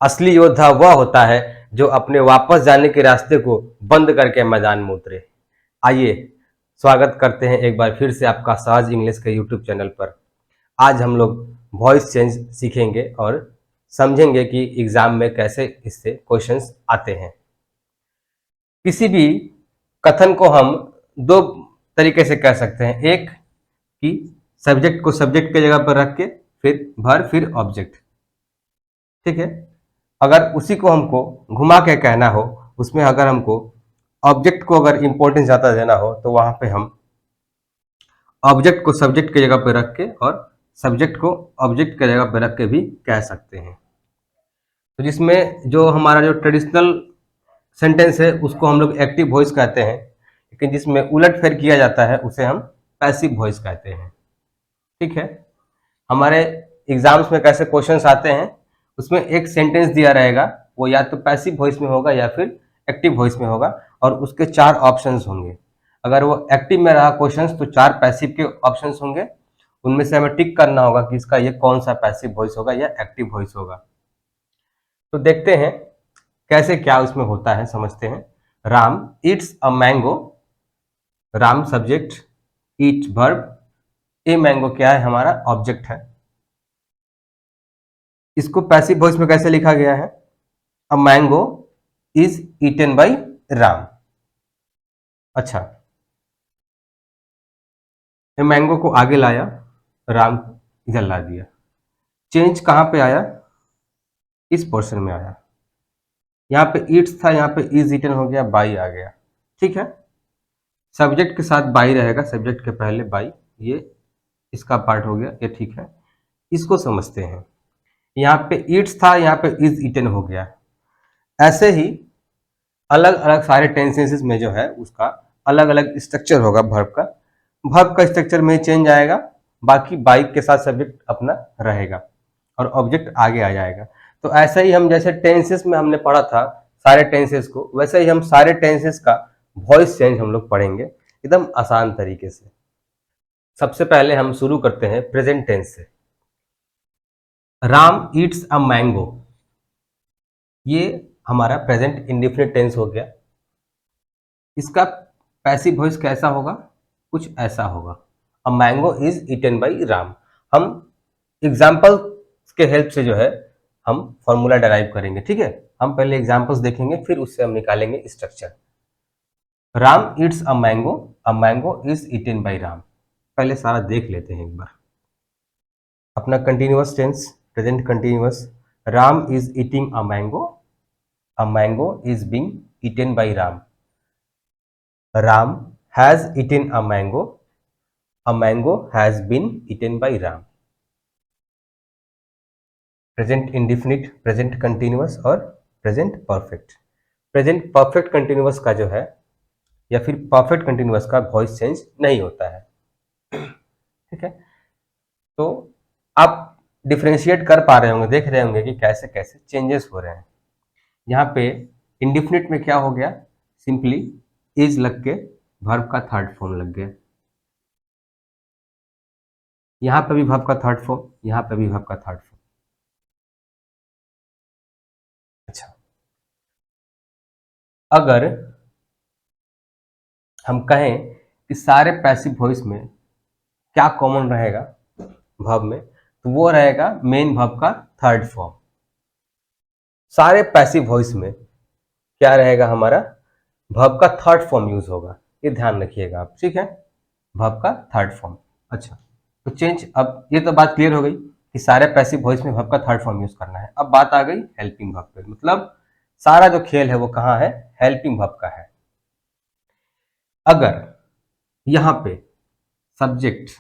असली योद्धा वह होता है जो अपने वापस जाने के रास्ते को बंद करके मैदान में उतरे। आइए स्वागत करते हैं एक बार फिर से आपका सहज इंग्लिश के यूट्यूब चैनल पर। आज हम लोग वॉइस चेंज सीखेंगे और समझेंगे कि एग्जाम में कैसे इससे क्वेश्चंस आते हैं। किसी भी कथन को हम दो तरीके से कह सकते हैं। एक कि सब्जेक्ट को सब्जेक्ट की जगह पर रख के फिर वर्ब फिर ऑब्जेक्ट, ठीक है। अगर उसी को हमको घुमा के कहना हो, उसमें अगर हमको ऑब्जेक्ट को अगर इंपॉर्टेंस ज़्यादा देना हो तो वहां पे हम ऑब्जेक्ट को सब्जेक्ट की जगह पे रख के और सब्जेक्ट को ऑब्जेक्ट की जगह पे रख के भी कह सकते हैं। तो जिसमें जो हमारा जो ट्रेडिशनल सेंटेंस है उसको हम लोग एक्टिव वॉइस कहते हैं, लेकिन जिसमें उलट फेर किया जाता है उसे हम पैसिव वॉइस कहते हैं, ठीक है। हमारे एग्जाम्स में कैसे क्वेश्चंस आते हैं, उसमें एक सेंटेंस दिया रहेगा, वो या तो पैसिव वॉइस में होगा या फिर एक्टिव वॉइस में होगा, और उसके चार ऑप्शंस होंगे। अगर वो एक्टिव में रहा क्वेश्चंस तो चार पैसिव के ऑप्शंस होंगे, उनमें से हमें टिक करना होगा कि इसका ये कौन सा पैसिव वॉइस होगा या एक्टिव वॉइस होगा। तो देखते हैं कैसे क्या उसमें होता है, समझते हैं। Ram eats a mango, Ram subject, eat verb, a mango क्या है, हमारा ऑब्जेक्ट है। इसको पैसिव वॉइस में कैसे लिखा गया है, a mango is eaten by Ram. अच्छा, ये मैंगो को आगे लाया, राम को इधर ला दिया। चेंज कहां पे आया, इस पोर्शन में आया। यहाँ पे ईट्स था, यहाँ पे इज ईटन हो गया, बाई आ गया, ठीक है। सब्जेक्ट के साथ बाई रहेगा, सब्जेक्ट के पहले बाई, ये इसका पार्ट हो गया, ये ठीक है। इसको समझते हैं। यहाँ पे ईट्स था, यहाँ पे इज ईटन हो गया। ऐसे ही अलग अलग सारे टेंसेस में जो है उसका अलग अलग स्ट्रक्चर होगा। वर्ब का स्ट्रक्चर में चेंज आएगा, बाकी बाइक के साथ सब्जेक्ट अपना रहेगा और ऑब्जेक्ट आगे आ जाएगा। तो ऐसे ही हम जैसे टेंसेस में हमने पढ़ा था सारे टेंसेस को, वैसे ही हम सारे टेंसेस का वॉइस चेंज हम लोग पढ़ेंगे एकदम आसान तरीके से। सबसे पहले हम शुरू करते हैं प्रेजेंट टेंस से। राम ईट्स अ मैंगो, ये हमारा प्रेजेंट इंडेफिनिट टेंस हो गया। इसका पैसिव वॉइस कैसा होगा, कुछ ऐसा होगा, a mango is eaten by Ram. हम एग्जाम्पल के हेल्प से जो है हम फॉर्मूला डराइव करेंगे, ठीक है। हम पहले एग्जाम्पल्स देखेंगे, फिर उससे हम निकालेंगे structure. Ram eats a mango is eaten by Ram. पहले सारा देख लेते हैं एक बार। अपना continuous tense, present continuous. Ram is eating a mango is being eaten by Ram. Ram has eaten a mango has been eaten by Ram। Present indefinite, present continuous और present perfect. Present perfect continuous का जो है या फिर परफेक्ट कंटिन्यूअस का voice change नहीं होता है, ठीक है। तो आप डिफ्रेंशिएट कर पा रहे होंगे, देख रहे होंगे कि कैसे कैसे चेंजेस हो रहे हैं। यहाँ पे इंडिफिनिट में क्या हो गया, सिंपली इज लग के वर्ब का थर्ड फॉर्म लग गया। यहाँ पे भी वर्ब का थर्ड फॉर्म, यहाँ पे भी वर्ब का थर्ड फॉर्म। अच्छा, अगर हम कहें कि सारे पैसिव वॉइस में क्या कॉमन रहेगा वर्ब में, तो वो रहेगा मेन वर्ब का थर्ड फॉर्म। सारे पैसिव वॉइस में क्या रहेगा, हमारा वर्ब का थर्ड फॉर्म यूज होगा, ये ध्यान रखिएगा आप, ठीक है। वर्ब का थर्ड फॉर्म। अच्छा, तो चेंज, अब ये तो बात क्लियर हो गई कि सारे पैसिव वॉइस में वर्ब का थर्ड फॉर्म यूज करना है। अब बात आ गई हेल्पिंग वर्ब पे, मतलब सारा जो खेल है वो कहाँ है, हेल्पिंग वर्ब का है। अगर यहाँ पे सब्जेक्ट,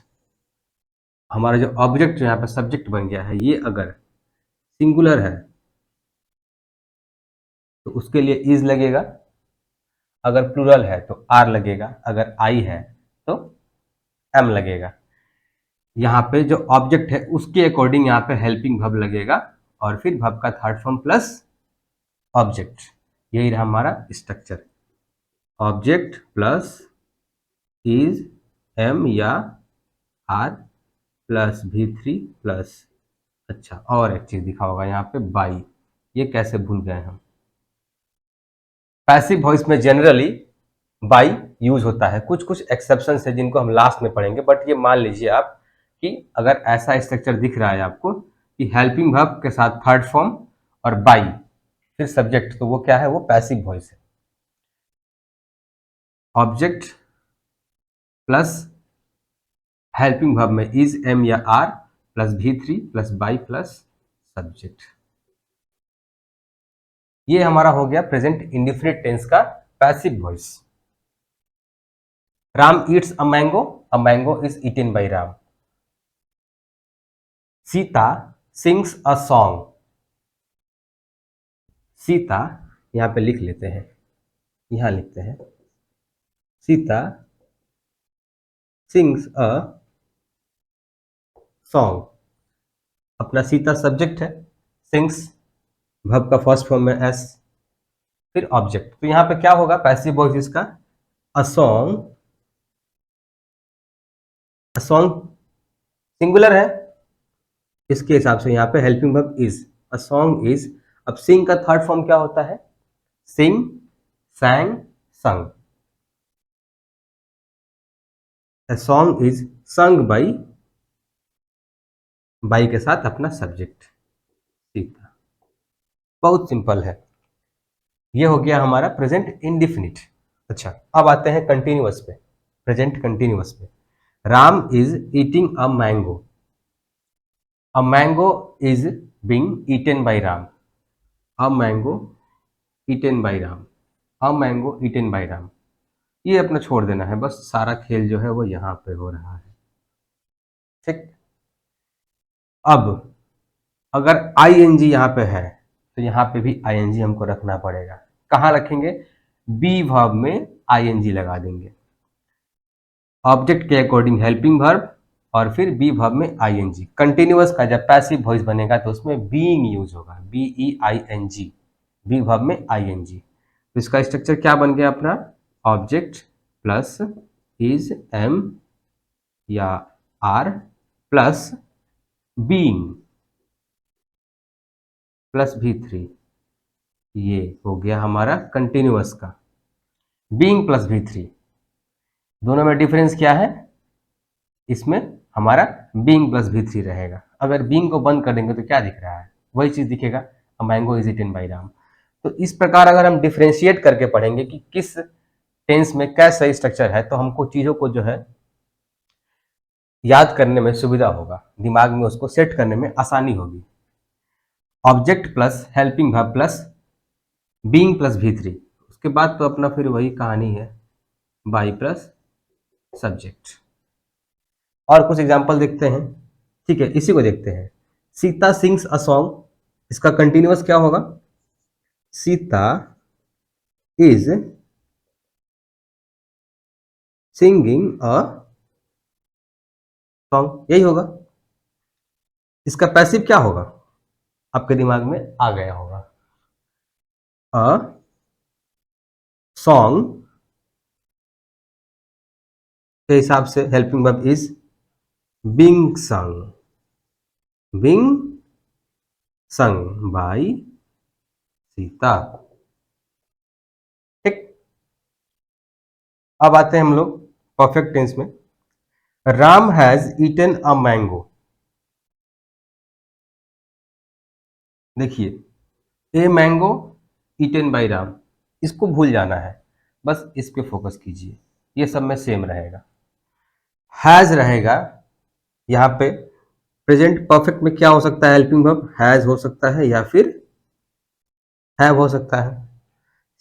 हमारा जो ऑब्जेक्ट जो यहाँ पे सब्जेक्ट बन गया है, ये अगर सिंगुलर है तो उसके लिए इज लगेगा, अगर प्लूरल है तो आर लगेगा, अगर आई है तो एम लगेगा। यहाँ पे जो ऑब्जेक्ट है उसके अकॉर्डिंग यहाँ पे हेल्पिंग वर्ब लगेगा और फिर वर्ब का थर्ड फॉर्म प्लस ऑब्जेक्ट। यही रहा हमारा structure, object plus is, am या आर प्लस V3 प्लस, अच्छा और एक चीज दिखा होगा यहाँ पे बाई, ये कैसे भूल गए हम। पैसिव वॉइस में जनरली बाई यूज होता है, कुछ कुछ एक्सेप्शन है जिनको हम लास्ट में पढ़ेंगे, बट ये मान लीजिए आप कि अगर ऐसा स्ट्रक्चर दिख रहा है आपको कि हेल्पिंग वर्ब के साथ थर्ड फॉर्म और बाई फिर सब्जेक्ट, तो वो क्या है, वो पैसिव वॉइस है। ऑब्जेक्ट प्लस हेल्पिंग वर्ब में इज, एम या are plus V3 plus by plus subject. ये हमारा हो गया प्रेजेंट इंडिफिनिट टेंस का passive voice. Ram eats a mango is eaten by Ram. Sita sings a song. Sita, यहां पे लिख लेते हैं, यहां लिखते हैं सीता सिंग्स अ सॉन्ग। अपना सीता सब्जेक्ट है, सिंग्स वर्ब का फर्स्ट फॉर्म में एस, फिर ऑब्जेक्ट। तो यहां पे क्या होगा पैसिव वॉइस इसका, a song. A song singular है, इसके हिसाब से यहां पे helping verb is, a song is. अब सिंग का थर्ड फॉर्म क्या होता है, सिंग, सैंग, संग। A song is sung by के साथ अपना सब्जेक्ट सीता। बहुत सिंपल है। ये हो गया हमारा प्रेजेंट इंडिफिनिट। अच्छा, अब आते हैं कंटिन्यूअस पे, प्रेजेंट कंटिन्यूअस पे। Ram is eating a mango. A mango is being eaten by Ram. A mango eaten by Ram. A mango eaten by Ram. ये अपना छोड़ देना है, बस सारा खेल जो है वो यहाँ पे हो रहा है। ठीक। अब अगर आईएनजी यहाँ पे है तो यहाँ पे भी आईएनजी हमको रखना पड़ेगा। कहाँ रखेंगे, बी वर्ब में आईएनजी लगा देंगे, ऑब्जेक्ट के अकॉर्डिंग हेल्पिंग वर्ब और फिर बी वर्ब में आईएनजी। कंटिन्यूअस का जब पैसिव वॉइस बनेगा तो उसमें बीइंग यूज होगा, BEING, बी वर्ब में आईएनजी। तो इसका स्ट्रक्चर क्या बन गया अपना, ऑब्जेक्ट प्लस इज, एम या are plus being plus V3। ये हो गया हमारा कंटिन्यूअस का बीइंग प्लस V3। दोनों में डिफरेंस क्या है, इसमें हमारा बीइंग प्लस V3 रहेगा। अगर बीइंग को बंद कर देंगे तो क्या दिख रहा है, वही चीज दिखेगा, a mango is eaten by Ram. तो इस प्रकार अगर हम डिफरेंशिएट करके पढ़ेंगे कि किस टेंस में क्या सही स्ट्रक्चर है, तो हमको चीजों को जो है याद करने में सुविधा होगा, दिमाग में उसको सेट करने में आसानी होगी। Object plus helping verb plus being plus V3, उसके बाद तो अपना फिर वही कहानी है, बाई प्लस सब्जेक्ट। और कुछ एग्जांपल देखते हैं। ठीक है, इसी को देखते हैं। सीता सिंग्स अ सॉन्ग, इसका कंटिन्यूअस क्या होगा, Sita is singing a song, यही होगा। इसका पैसिव क्या होगा, आपके दिमाग में आ गया होगा, अ सॉन्ग के हिसाब से helping verb is being sung, being sung by Sita. ठीक। अब आते हैं हम लोग परफेक्ट टेंस में। Ram has eaten a mango. देखिए, a mango eaten by Ram, इसको भूल जाना है, बस इस पे फोकस कीजिए, ये सब में सेम रहेगा। हैज रहेगा, यहाँ पे प्रेजेंट परफेक्ट में क्या हो सकता है, हेल्पिंग वर्ब हैज हो सकता है या फिर हैव हो सकता है।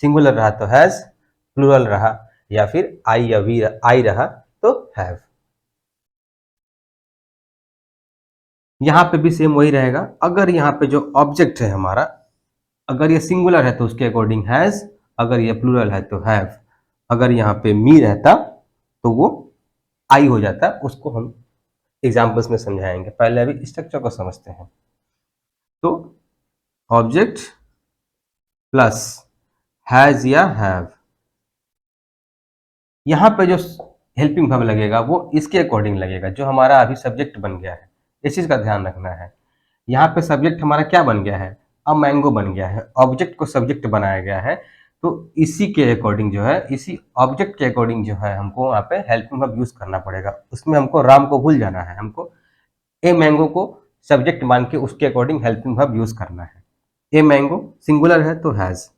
सिंगुलर रहा तो हैज, प्लूरल रहा या फिर आई या वी आई रहा तो हैव। यहाँ पे भी सेम वही रहेगा। अगर यहाँ पे जो ऑब्जेक्ट है हमारा, अगर ये सिंगुलर है तो उसके अकॉर्डिंग हैज, अगर ये प्लूरल है तो हैव, अगर यहाँ पे मी रहता तो वो आई हो जाता। उसको हम एग्जाम्पल्स में समझाएंगे, पहले अभी स्ट्रक्चर को समझते हैं। तो ऑब्जेक्ट प्लस हैज या हैव, यहाँ पे जो हेल्पिंग वर्ब लगेगा वो इसके अकॉर्डिंग लगेगा जो हमारा अभी सब्जेक्ट बन गया है। इस चीज का ध्यान रखना है। यहाँ पे सब्जेक्ट हमारा क्या बन गया है, अ मैंगो बन गया है, ऑब्जेक्ट को सब्जेक्ट बनाया गया है, तो इसी के अकॉर्डिंग जो है, इसी ऑब्जेक्ट के अकॉर्डिंग जो है हमको वहाँ पे हेल्पिंग वर्ब यूज करना पड़ेगा। उसमें हमको राम को भूल जाना है, हमको ए मैंगो को सब्जेक्ट मान के उसके अकॉर्डिंग हेल्पिंग वर्ब यूज करना है। ए मैंगो सिंगुलर है तो हैज,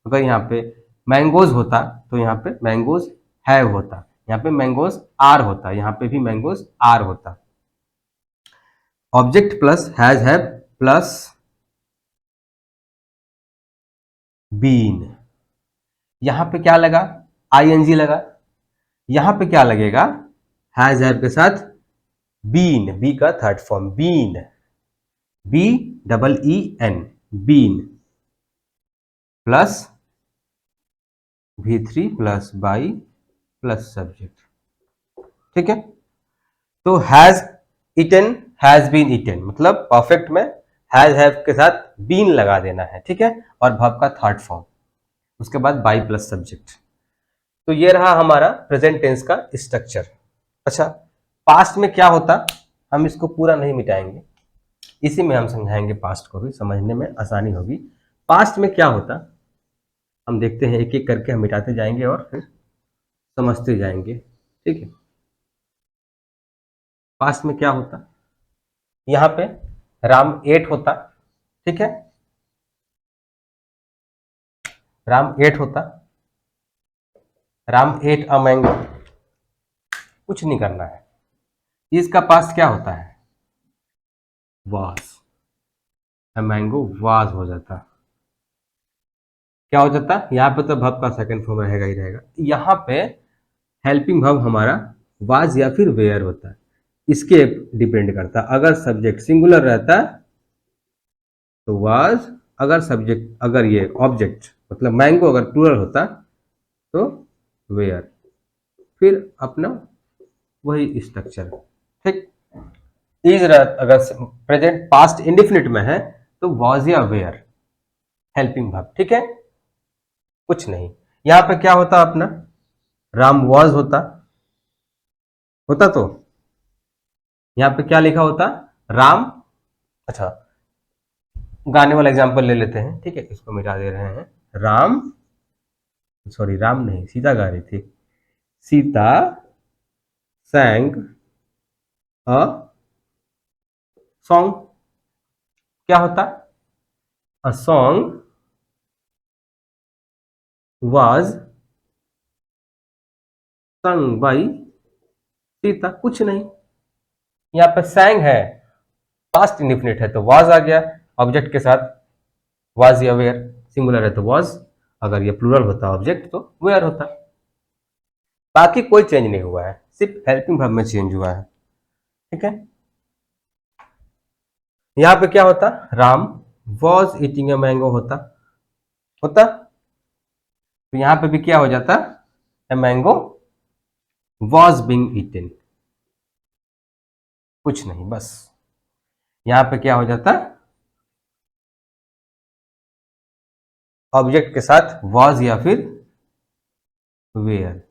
अगर यहाँ पे मैंगोज होता तो यहाँ पे मैंगोज हैव होता, यहाँ पे मैंगोज आर होता, यहाँ पे भी मैंगोज आर होता। Object plus has have plus been, यहां पे क्या लगा, आईएनजी लगा। यहां पे क्या लगेगा, हैज हैव के साथ बीन, बी का third form been, B double E N, been plus V3 plus by plus subject. ठीक है, तो has eaten, has been eaten, मतलब परफेक्ट में हैज हैव के साथ बीन लगा देना है। ठीक है, और वर्ब का थर्ड फॉर्म, उसके बाद बाई प्लस सब्जेक्ट। तो ये रहा हमारा प्रेजेंट टेंस का स्ट्रक्चर। अच्छा, पास्ट में क्या होता, हम इसको पूरा नहीं मिटाएंगे, इसी में हम समझाएंगे पास्ट को भी, समझने में आसानी होगी। पास्ट में क्या होता हम देखते हैं, एक एक करके हम मिटाते जाएंगे और फिर समझते जाएंगे। ठीक है, पास्ट में क्या होता, यहाँ पे राम 8 होता। ठीक है, राम 8 होता, राम 8 अ मैंगो, कुछ नहीं करना है। इसका पास्ट क्या होता है, वाज, अ मैंगो वाज हो जाता। क्या हो जाता, यहाँ पे तो वर्ब का सेकंड फॉर्म रहेगा ही रहेगा। यहाँ पे हेल्पिंग वर्ब हमारा वाज या फिर वेयर होता है, इसके डिपेंड करता। अगर सब्जेक्ट सिंगुलर रहता तो वाज, अगर सब्जेक्ट, अगर ये ऑब्जेक्ट मतलब मैंगो अगर प्लूरल होता तो वेयर, फिर अपना वही स्ट्रक्चर। ठीक, इज अगर प्रेजेंट पास्ट इंडिफिनिट में है तो वाज या वेयर हेल्पिंग वर्ब। ठीक है, कुछ नहीं। यहां पे क्या होता अपना, राम वाज होता, होता तो यहां पे क्या लिखा होता, राम। अच्छा, गाने वाला एग्जांपल ले लेते हैं। ठीक है, इसको मिटा दे रहे हैं। राम, सॉरी राम नहीं, सीता गा रही थी। सीता sang अ सॉन्ग, क्या होता, a song was sung by Sita, कुछ नहीं। यहाँ पे sang है, पास्ट इंडिफिनिट है तो वाज आ गया ऑब्जेक्ट के साथ, वाज या वेयर, सिंगुलर है तो वाज, अगर ये प्लूरल होता ऑब्जेक्ट तो वेयर होता। बाकी कोई चेंज नहीं हुआ है, सिर्फ हेल्पिंग वर्ब में चेंज हुआ है। ठीक है, यहाँ पे क्या होता, Ram was eating a mango होता, होता तो यहाँ पे भी क्या हो जाता, a mango was being eaten, कुछ नहीं, बस यहाँ पे क्या हो जाता, ऑब्जेक्ट के साथ वॉज या फिर वेयर।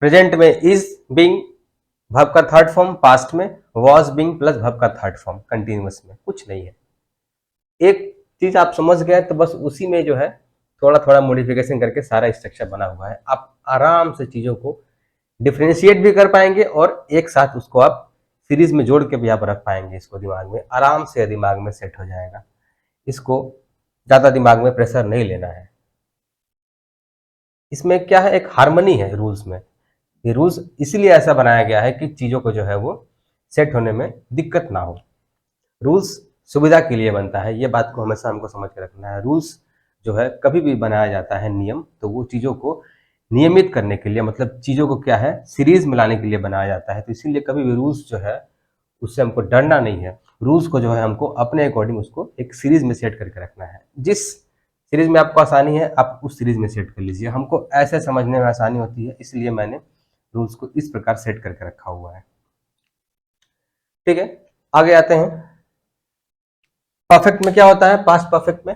प्रेजेंट में इज बीइंग वर्ब का थर्ड फॉर्म, पास्ट में वॉज बीइंग प्लस वर्ब का थर्ड फॉर्म, कंटिन्यूअस में कुछ नहीं है। एक चीज आप समझ गए तो बस उसी में जो है थोड़ा थोड़ा मॉडिफिकेशन करके सारा स्ट्रक्चर बना हुआ है। आप आराम से चीजों को डिफ्रेंशिएट भी कर पाएंगे और एक साथ उसको आप सीरीज में जोड़ के भी आप रख पाएंगे, इसको दिमाग में आराम से दिमाग में सेट हो जाएगा। इसको ज्यादा दिमाग में प्रेशर नहीं लेना है। इसमें क्या है, एक हार्मनी है रूल्स में। ये रूल्स इसलिए ऐसा बनाया गया है कि चीजों को जो है वो सेट होने में दिक्कत ना हो। रूल्स सुविधा के लिए बनता है, ये बात को हमेशा हमको समझ के रखना है। रूल्स जो है कभी भी बनाया जाता है नियम, तो वो चीज़ों को नियमित करने के लिए, मतलब चीज़ों को क्या है सीरीज में लाने के लिए बनाया जाता है। तो इसीलिए कभी भी रूल्स जो है उससे हमको डरना नहीं है। रूल्स को जो है हमको अपने अकॉर्डिंग उसको एक सीरीज में सेट करके रखना है। जिस सीरीज में आपको आसानी है आप उस सीरीज में सेट कर लीजिए। हमको ऐसे समझने में आसानी होती है, इसलिए मैंने रूल्स को इस प्रकार सेट करके रखा हुआ है। ठीक है, आगे आते हैं। परफेक्ट में क्या होता है, पास्ट परफेक्ट में,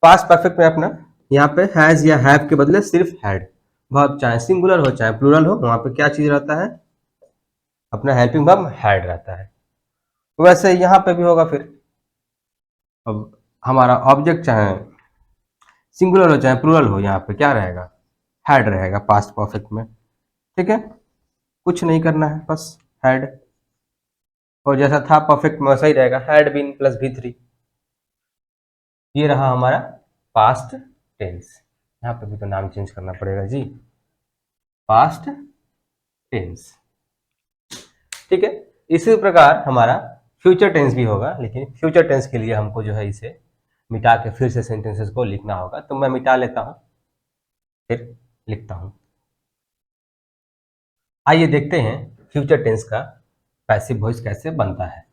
पास्ट परफेक्ट में अपना यहाँ पे हैज या हैव के बदले सिर्फ हैड, वर्ब चाहे सिंगुलर हो चाहे प्लूरल हो, वहां पे क्या चीज रहता है, अपना हेल्पिंग वर्ब हैड रहता है। वैसे यहाँ पे भी होगा फिर अब हमारा ऑब्जेक्ट चाहे सिंगुलर हो चाहे प्लूरल हो, यहाँ पे क्या रहेगा, हैड रहेगा पास्ट परफेक्ट में। ठीक है, कुछ नहीं करना है, बस हैड, और जैसा था परफेक्ट में वैसा ही रहेगा, हैड बीन प्लस V3। ये रहा हमारा पास्ट टेंस। यहाँ पे भी तो नाम चेंज करना पड़ेगा जी, पास्ट टेंस। ठीक है, इसी प्रकार हमारा फ्यूचर टेंस भी होगा, लेकिन फ्यूचर टेंस के लिए हमको जो है इसे मिटा के फिर से सेंटेंसेस को लिखना होगा। तो मैं मिटा लेता हूं, फिर लिखता हूं। आइए देखते हैं फ्यूचर टेंस का पैसिव वॉइस कैसे बनता है।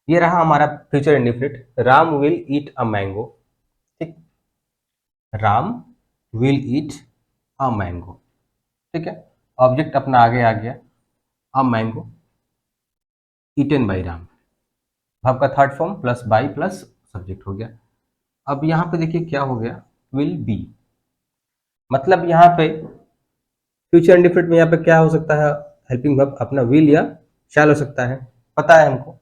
ये रहा हमारा future indefinite, Ram will eat a mango. ठीक, Ram will eat a mango. ठीक है, ऑब्जेक्ट अपना आगे आ गया, a mango eaten by Ram, verb का third form plus by plus subject हो गया। अब यहाँ पे देखिए क्या हो गया, विल बी, मतलब यहाँ पे फ्यूचर इंडेफिनिट में यहाँ पे क्या हो सकता है, हेल्पिंग वर्ब अपना विल या शैल हो सकता है, पता है हमको।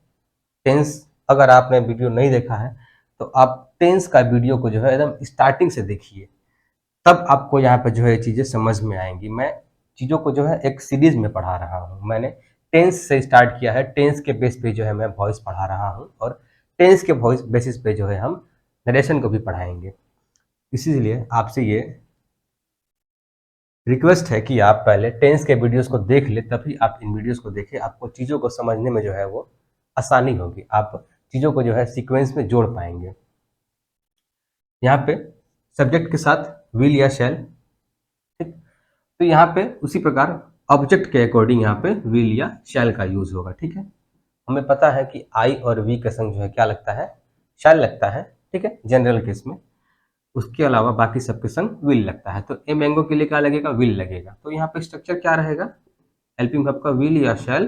टेंस अगर आपने वीडियो नहीं देखा है तो आप टेंस का वीडियो को जो है एकदम स्टार्टिंग से देखिए, तब आपको यहाँ पे जो है चीज़ें समझ में आएंगी। मैं चीज़ों को जो है एक सीरीज में पढ़ा रहा हूँ, मैंने टेंस से स्टार्ट किया है, टेंस के बेस पे जो है मैं वॉइस पढ़ा रहा हूँ, और टेंस के वॉइस बेसिस पे जो है हम नरेशन को भी पढ़ाएंगे। इसीलिए आपसे ये रिक्वेस्ट है कि आप पहले टेंस के वीडियोस को देख ले, तभी आप इन वीडियोस को देखें, आपको चीज़ों को समझने में जो है वो आसानी होगी, आप चीज़ों को जो है सीक्वेंस में जोड़ पाएंगे। यहाँ पे सब्जेक्ट के साथ विल या शैल, ठीक, तो यहाँ पे उसी प्रकार ऑब्जेक्ट के अकॉर्डिंग यहाँ पे विल या शैल का यूज होगा। ठीक है, हमें पता है कि आई और वी के संग जो है क्या लगता है, शैल लगता है। ठीक है, जनरल केस में, उसके अलावा बाकी सबके संग विल लगता है। तो ए मैंगो के लिए क्या लगेगा, विल लगेगा। तो यहाँ पे स्ट्रक्चर क्या रहेगा, हेल्पिंग वर्ब का विल या शैल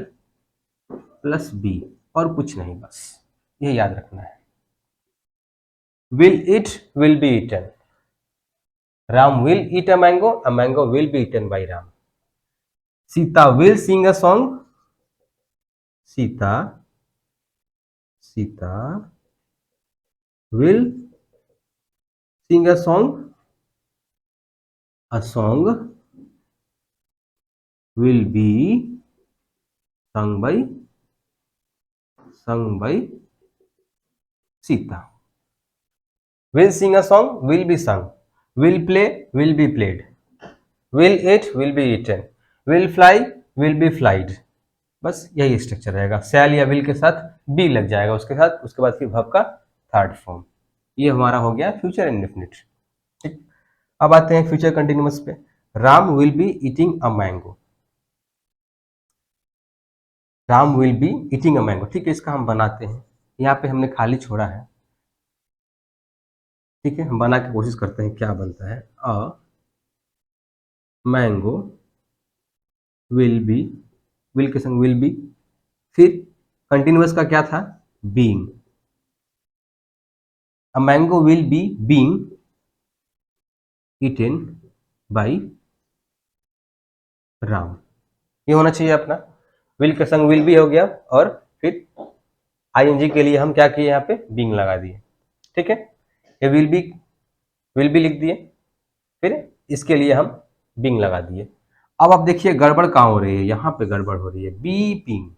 प्लस बी, और कुछ नहीं, बस ये याद रखना है। Will it, will be eaten, Ram will eat a mango will be eaten by Ram. Sita will sing a song, Sita Sita will sing a song will be sung by Sita. Will sing a song, will be sung. Will play, will be played. Will eat, will be eaten. Will fly, will be flied. बस यही structure रहेगा, शैल या will के साथ B लग जाएगा उसके साथ, उसके बाद फिर वर्ब का थर्ड फॉर्म। ये हमारा हो गया फ्यूचर इंडेफिनिट। ठीक, अब आते हैं फ्यूचर कंटिन्यूअस पे। Ram will be eating a mango, Ram will be eating a mango. ठीक है, इसका हम बनाते हैं, यहाँ पे हमने खाली छोड़ा है। ठीक है, हम बना के कोशिश करते हैं क्या बनता है। A mango will be, will के संग विल बी, फिर कंटिन्यूअस का क्या था, being. A mango will be being eaten by Ram, ये होना चाहिए अपना। विल के संग विल बी हो गया, और फिर आईएनजी के लिए हम क्या किए, यहाँ पे बीइंग लगा दिए। ठीक है, ये विल बी लिख दिए, फिर इसके लिए हम बीइंग लगा दिए। अब आप देखिए गड़बड़ कहाँ हो रही है, यहाँ पे गड़बड़ हो रही है, बीइंग।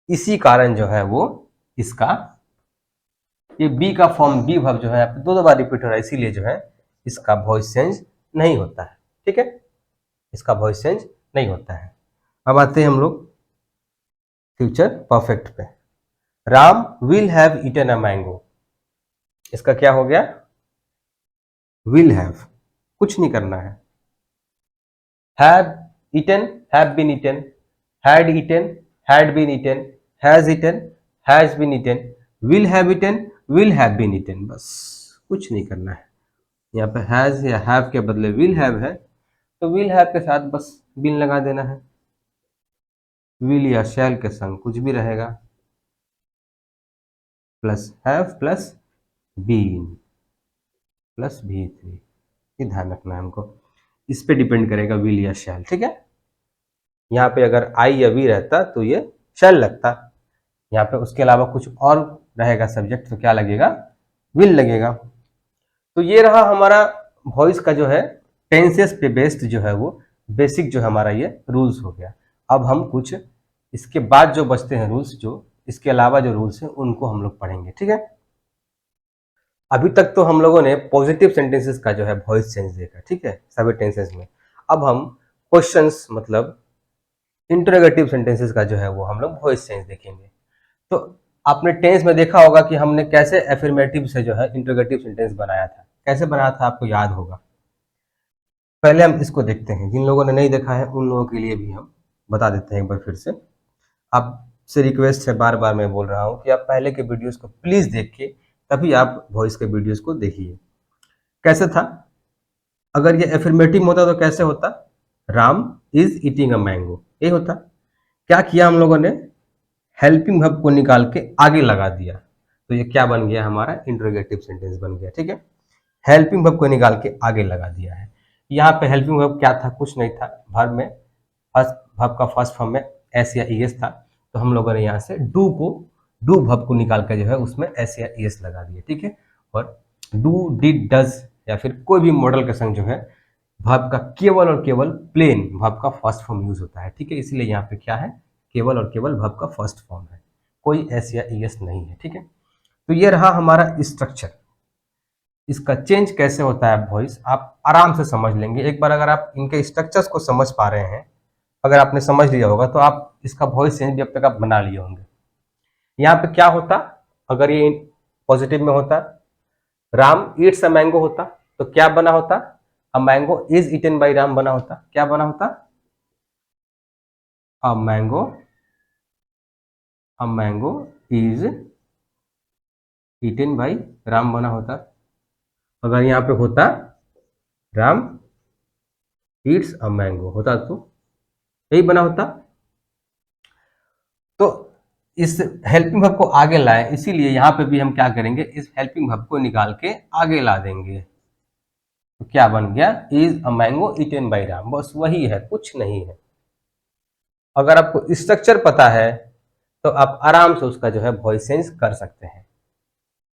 इसी कारण जो है वो इसका ये बी का फॉर्म, बी वर्ब जो है दो दो बार रिपीट हो रहा है, इसीलिए जो है इसका वॉइस चेंज नहीं होता है। ठीक है, इसका वॉइस चेंज नहीं होता है। अब आते हैं हम लोग फ्यूचर परफेक्ट पे। Ram will have eaten a mango, इसका क्या हो गया, विल हैव, कुछ नहीं करना है। Have eaten, have been eaten, had eaten, had been eaten, has eaten, has been eaten, will have eaten, will have been eaten, बस कुछ नहीं करना है। यहाँ पे हैज या हैव के बदले विल हैव है, तो विल हैव के साथ बस बीन लगा देना है। विल या शैल के संग कुछ भी रहेगा, plus have plus been plus V3, ये ध्यान रखना है हमको, इस पे डिपेंड करेगा विल या शैल। ठीक है, यहाँ पे अगर आई या वी रहता तो ये शैल लगता, यहाँ पे उसके अलावा कुछ और रहेगा सब्जेक्ट तो क्या लगेगा, विल लगेगा। तो ये रहा हमारा वॉइस का जो है टेंसेस पे बेस्ड जो है वो बेसिक जो हमारा ये रूल्स हो गया। अब हम कुछ इसके बाद जो बचते हैं रूल्स, जो इसके अलावा जो रूल्स हैं उनको हम लोग पढ़ेंगे, ठीक है। अभी तक तो हम लोगों ने पॉजिटिव सेंटेंसेस का जो है वॉइस चेंज देखा, ठीक है, सभी टेंसेस में। अब हम क्वेश्चंस मतलब इंटरोगेटिव सेंटेंसेस का जो है वो हम लोग वॉइस चेंज देखेंगे। तो आपने टेंस में देखा होगा कि हमने कैसे एफर्मेटिव से जो है इंटरोगेटिव सेंटेंस बनाया था, कैसे बनाया था आपको याद होगा। पहले हम इसको देखते हैं, जिन लोगों ने नहीं देखा है उन लोगों के लिए भी हम बता देते हैं एक बार फिर से। आपसे रिक्वेस्ट है, बार बार मैं बोल रहा हूँ कि आप पहले के वीडियोस को प्लीज देखिए, तभी आप वॉइस के वीडियोस को देखिए। कैसे था, अगर ये एफर्मेटिव होता तो कैसे होता, Ram is eating a mango, ये होता। क्या किया हम लोगों ने, हेल्पिंग वर्ब को निकाल के आगे लगा दिया, तो ये क्या बन गया, हमारा इंटरोगेटिव सेंटेंस बन गया, ठीक है। हेल्पिंग वर्ब को निकाल के आगे लगा दिया है। यहाँ पे हेल्पिंग वर्ब क्या था, कुछ नहीं था, वर्ब में फर्स्ट वर्ब का फर्स्ट फॉर्म में एस या ईएस था, तो हम लोगों ने यहाँ से डू वर्ब को निकाल कर जो है उसमें एस या ईएस लगा दिए, ठीक है। और डू डिड डज या फिर कोई भी मॉडल के संग जो है वर्ब का केवल और केवल प्लेन वर्ब का फर्स्ट फॉर्म यूज होता है, ठीक है। इसलिए यहाँ पे क्या है, केवल और केवल वर्ब का फर्स्ट फॉर्म है, कोई एस या ईएस नहीं है, ठीक है। तो ये रहा हमारा स्ट्रक्चर। इसका चेंज कैसे होता है वॉइस आप आराम से समझ लेंगे एक बार, अगर आप इनके स्ट्रक्चर्स को समझ पा रहे हैं, अगर आपने समझ लिया होगा तो आप इसका वॉइस चेंज भी अब तक आप बना लिए होंगे। यहाँ पे क्या होता, अगर ये पॉजिटिव में होता, राम ईट्स अ मैंगो होता, तो क्या बना होता, a mango is eaten by Ram बना होता। क्या बना होता, a mango is eaten by Ram बना होता। अगर यहाँ पे होता राम ईट्स अ मैंगो होता तो यही बना होता। तो इस हेल्पिंग वर्ब को आगे लाए, इसीलिए यहाँ पे भी हम क्या करेंगे, इस हेल्पिंग वर्ब को निकाल के आगे ला देंगे। तो क्या बन गया, is a mango eaten by Ram, बस वही है, कुछ नहीं है। अगर आपको स्ट्रक्चर पता है तो आप आराम से उसका जो है वॉइस चेंज कर सकते हैं।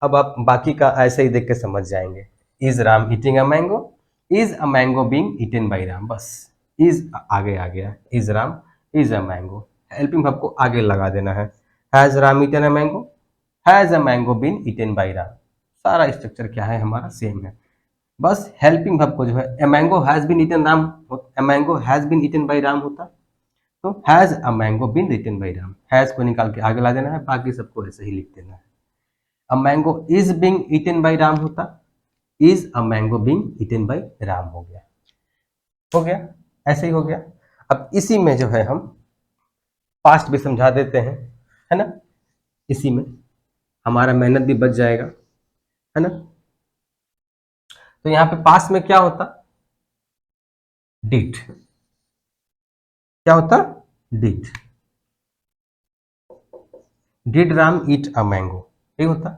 अब आप बाकी का ऐसे ही देख के समझ जाएंगे। Is Ram eating a mango, is a mango being eaten by Ram, बस इज आगे आ गया, is Ram is a mango, helping verb को आगे लगा देना है। Has Ram eaten a mango, has a mango been eaten by Ram, सारा स्ट्रक्चर क्या है हमारा सेम है। बस हेल्पिंग वर्ब को जो है a mango has been eaten Ram, a mango has been eaten by Ram होता, तो has a mango been eaten by Ram, has को निकाल के आगे ला देना है, बाकी सबको ऐसे ही लिख देना है। A mango is being eaten by Ram होता, is a mango being eaten by Ram हो गया, हो गया, ऐसे ही हो गया। अब इसी में जो है हम पास्ट भी समझा देते हैं, है ना, इसी में हमारा मेहनत भी बच जाएगा, है ना। तो यहाँ पे पास्ट में क्या होता, डिड, क्या होता, did, did Ram eat a mango, ये होता।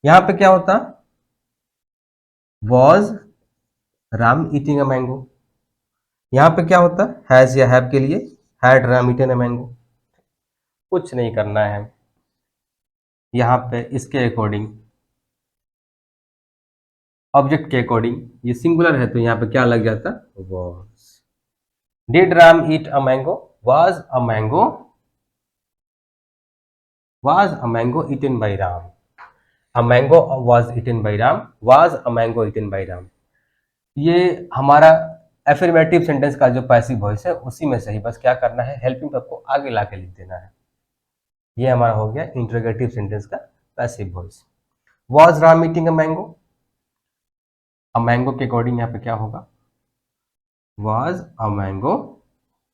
यहाँ पे क्या होता, was Ram eating a mango. यहाँ पे क्या होता, हैज या हैव के लिए had Ram eaten a mango. कुछ नहीं करना है, यहाँ पे इसके अकॉर्डिंग ऑब्जेक्ट के अकॉर्डिंग, ये सिंगुलर है तो यहाँ पे क्या लग जाता, was. Did Ram eat a mango, was a mango, was a mango eaten by Ram, a mango was eaten by Ram, was a mango eaten by Ram. ये हमारा एफर्मेटिव सेंटेंस का जो पैसिव वॉइस है उसी में से ही, बस क्या करना है, हेल्पिंग वर्ब को आगे ला के लिख देना है। ये हमारा हो गया इंटरोगेटिव सेंटेंस का passive voice. Was Ram eating a mango, a mango के अकॉर्डिंग यहाँ पे क्या होगा, was a mango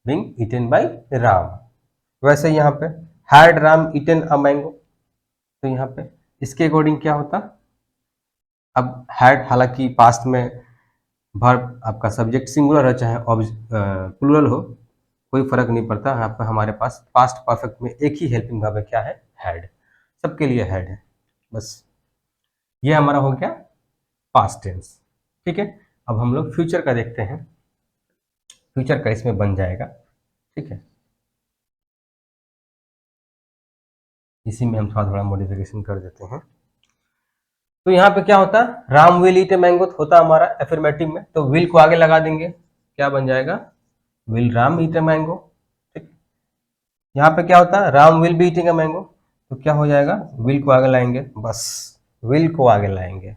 being eaten by Ram. वैसे यहाँ पे had Ram eaten a mango, तो यहाँ पे इसके अकॉर्डिंग क्या होता, अब हैड हालांकि पास्ट में वर्ब आपका सब्जेक्ट सिंगुलर है चाहे प्लूरल हो, कोई फर्क नहीं पड़ता। यहाँ पर हमारे पास पास्ट परफेक्ट में एक ही हेल्पिंग वर्ब है, क्या है, हैड, सबके लिए हैड है, बस। ये हमारा हो गया पास्ट टेंस, ठीक है। अब हम लोग फ्यूचर का देखते हैं, फ्यूचर का इसमें बन जाएगा, ठीक है। इसी में हम थोड़ा थोड़ा मॉडिफिकेशन कर देते हैं। तो यहाँ पे क्या होता है, Ram will eat A mango होता हमारा एफर्मेटिव में, तो विल को आगे लगा देंगे, क्या बन जाएगा, will Ram eat a mango. ठीक, यहाँ पे क्या होता है, Ram will be eating a mango, तो क्या हो जाएगा, विल को आगे लाएंगे, बस विल को आगे लाएंगे,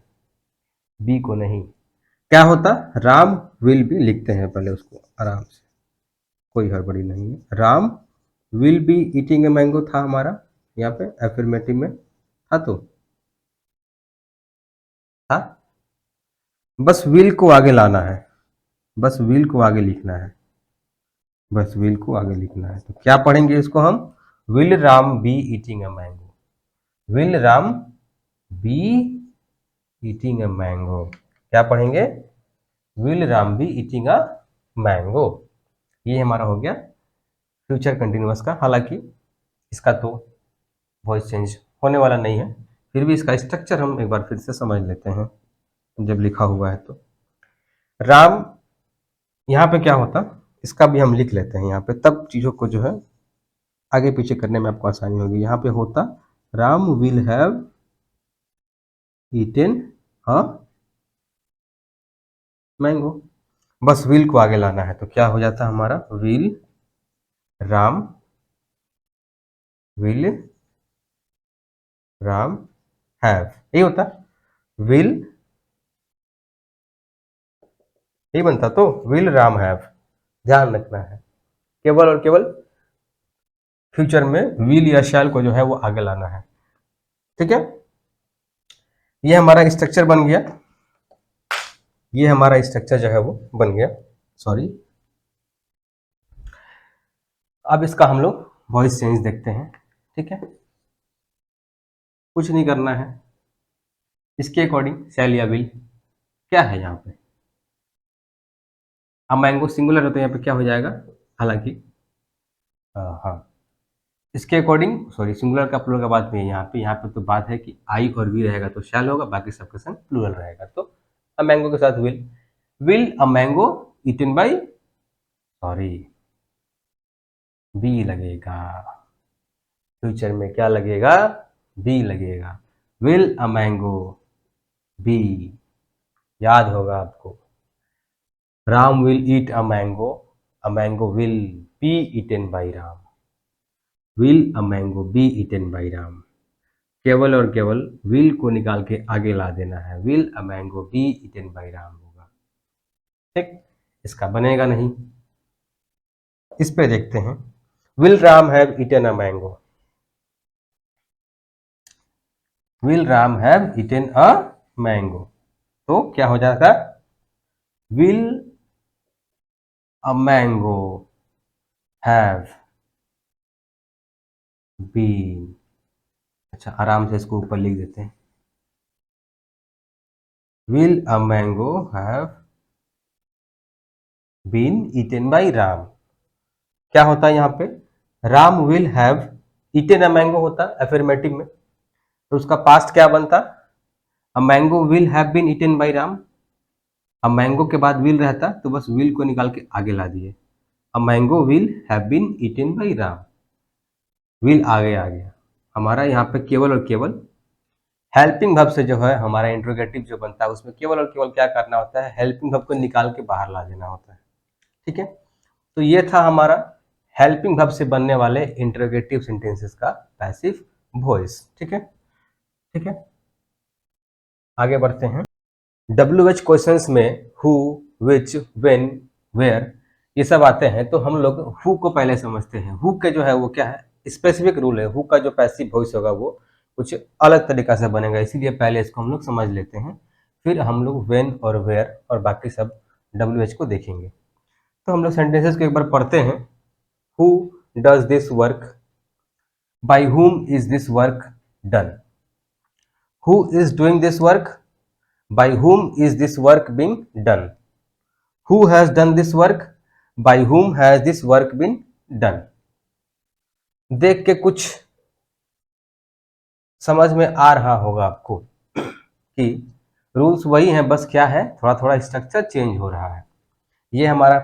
बी को नहीं। क्या होता, राम विल बी लिखते हैं पहले उसको आराम से, कोई हड़बड़ी नहीं है। Ram will be eating a mango था हमारा यहाँ पे एफर्मेटिव में, था तो था, बस विल को आगे लाना है, बस विल को आगे लिखना है, बस विल को आगे लिखना है। तो क्या पढ़ेंगे इसको हम, will Ram be eating a mango, will Ram be eating a mango, क्या पढ़ेंगे, will Ram be eating a mango. ये हमारा हो गया फ्यूचर कंटिन्यूअस का। हालांकि इसका तो वॉइस चेंज होने वाला नहीं है, फिर भी इसका स्ट्रक्चर हम एक बार फिर से समझ लेते हैं जब लिखा हुआ है तो। राम यहाँ पे क्या होता, इसका भी हम लिख लेते हैं यहाँ पे, तब चीज़ों को जो है आगे पीछे करने में आपको आसानी होगी। यहाँ पे होता, Ram will have eaten a mango, बस विल को आगे लाना है, तो क्या हो जाता है हमारा, will Ram will Ram have, यही होता, विल, यही बनता, तो विल राम हैव, ध्यान रखना है, केवल और केवल फ्यूचर में विल या शैल को जो है वो आगे लाना है। ठीक है, ये हमारा स्ट्रक्चर बन गया, ये हमारा स्ट्रक्चर जो है वो बन गया, सॉरी। अब इसका हम लोग वॉइस चेंज देखते हैं। ठीक है, कुछ नहीं करना है, इसके अकॉर्डिंग शैल या विल क्या है यहाँ पे, अब मैंगो सिंगुलर होता है, यहाँ पे क्या हो जाएगा, हालांकि हाँ, इसके अकॉर्डिंग, सॉरी सिंगुलर का प्लूरल का बात नहीं है यहाँ पे तो बात है कि आई और वी रहेगा तो शैल होगा, बाकी सबके संग प्लूरल रहेगा, तो अ मैंगो के साथ will a mango eaten by, sorry be लगेगा, फ्यूचर में क्या लगेगा, बी लगेगा, विल अ मैंगो बी, याद होगा आपको, Ram will eat a mango will be eaten by Ram, will a mango be eaten by Ram, केवल और केवल विल को निकाल के आगे ला देना है, will a mango be eaten by Ram होगा। ठीक, इसका बनेगा नहीं, इस पे देखते हैं, will Ram have eaten a mango, will Ram have eaten a mango, तो क्या हो जाएगा, will a mango have been, अच्छा आराम से इसको ऊपर लिख देते हैं, will a mango have been eaten by Ram, क्या होता है यहाँ पे, Ram will have eaten a mango होता एफर्मेटिव में, तो उसका पास्ट क्या बनता, a mango will have been eaten by Ram, अब मैंगो के बाद विल रहता तो बस विल को निकाल के आगे ला दिए, अब mango will have been eaten by Ram, will आगे आ गया हमारा, यहाँ पे केवल और केवल हेल्पिंग वर्ब से जो है हमारा इंट्रोगेटिव जो बनता है उसमें केवल और केवल क्या करना होता है, हेल्पिंग वर्ब को निकाल के बाहर ला देना होता है। ठीक है, तो ये था हमारा हेल्पिंग वर्ब से बनने वाले इंट्रोगेटिव सेंटेंसेस का पैसिव वॉइस। ठीक है, ठीक है, आगे बढ़ते हैं। WH क्वेश्चंस में हु, विच, व्हेन, वेयर ये सब आते हैं, तो हम लोग हु को पहले समझते हैं। हु के जो है वो क्या है, स्पेसिफिक रूल है, हु का जो पैसिव वॉइस होगा वो कुछ अलग तरीका से बनेगा, इसीलिए पहले इसको हम लोग समझ लेते हैं, फिर हम लोग व्हेन और वेयर और बाकी सब WH को देखेंगे। तो हम लोग सेंटेंसेस को एक बार पढ़ते हैं। Who does this work, by whom is this work done, who is doing this work, by whom is this work being done, who has done this work, by whom has this work been done। देख के कुछ समझ में आ रहा होगा आपको कि rules वही हैं, बस क्या है थोड़ा थोड़ा स्ट्रक्चर चेंज हो रहा है। ये हमारा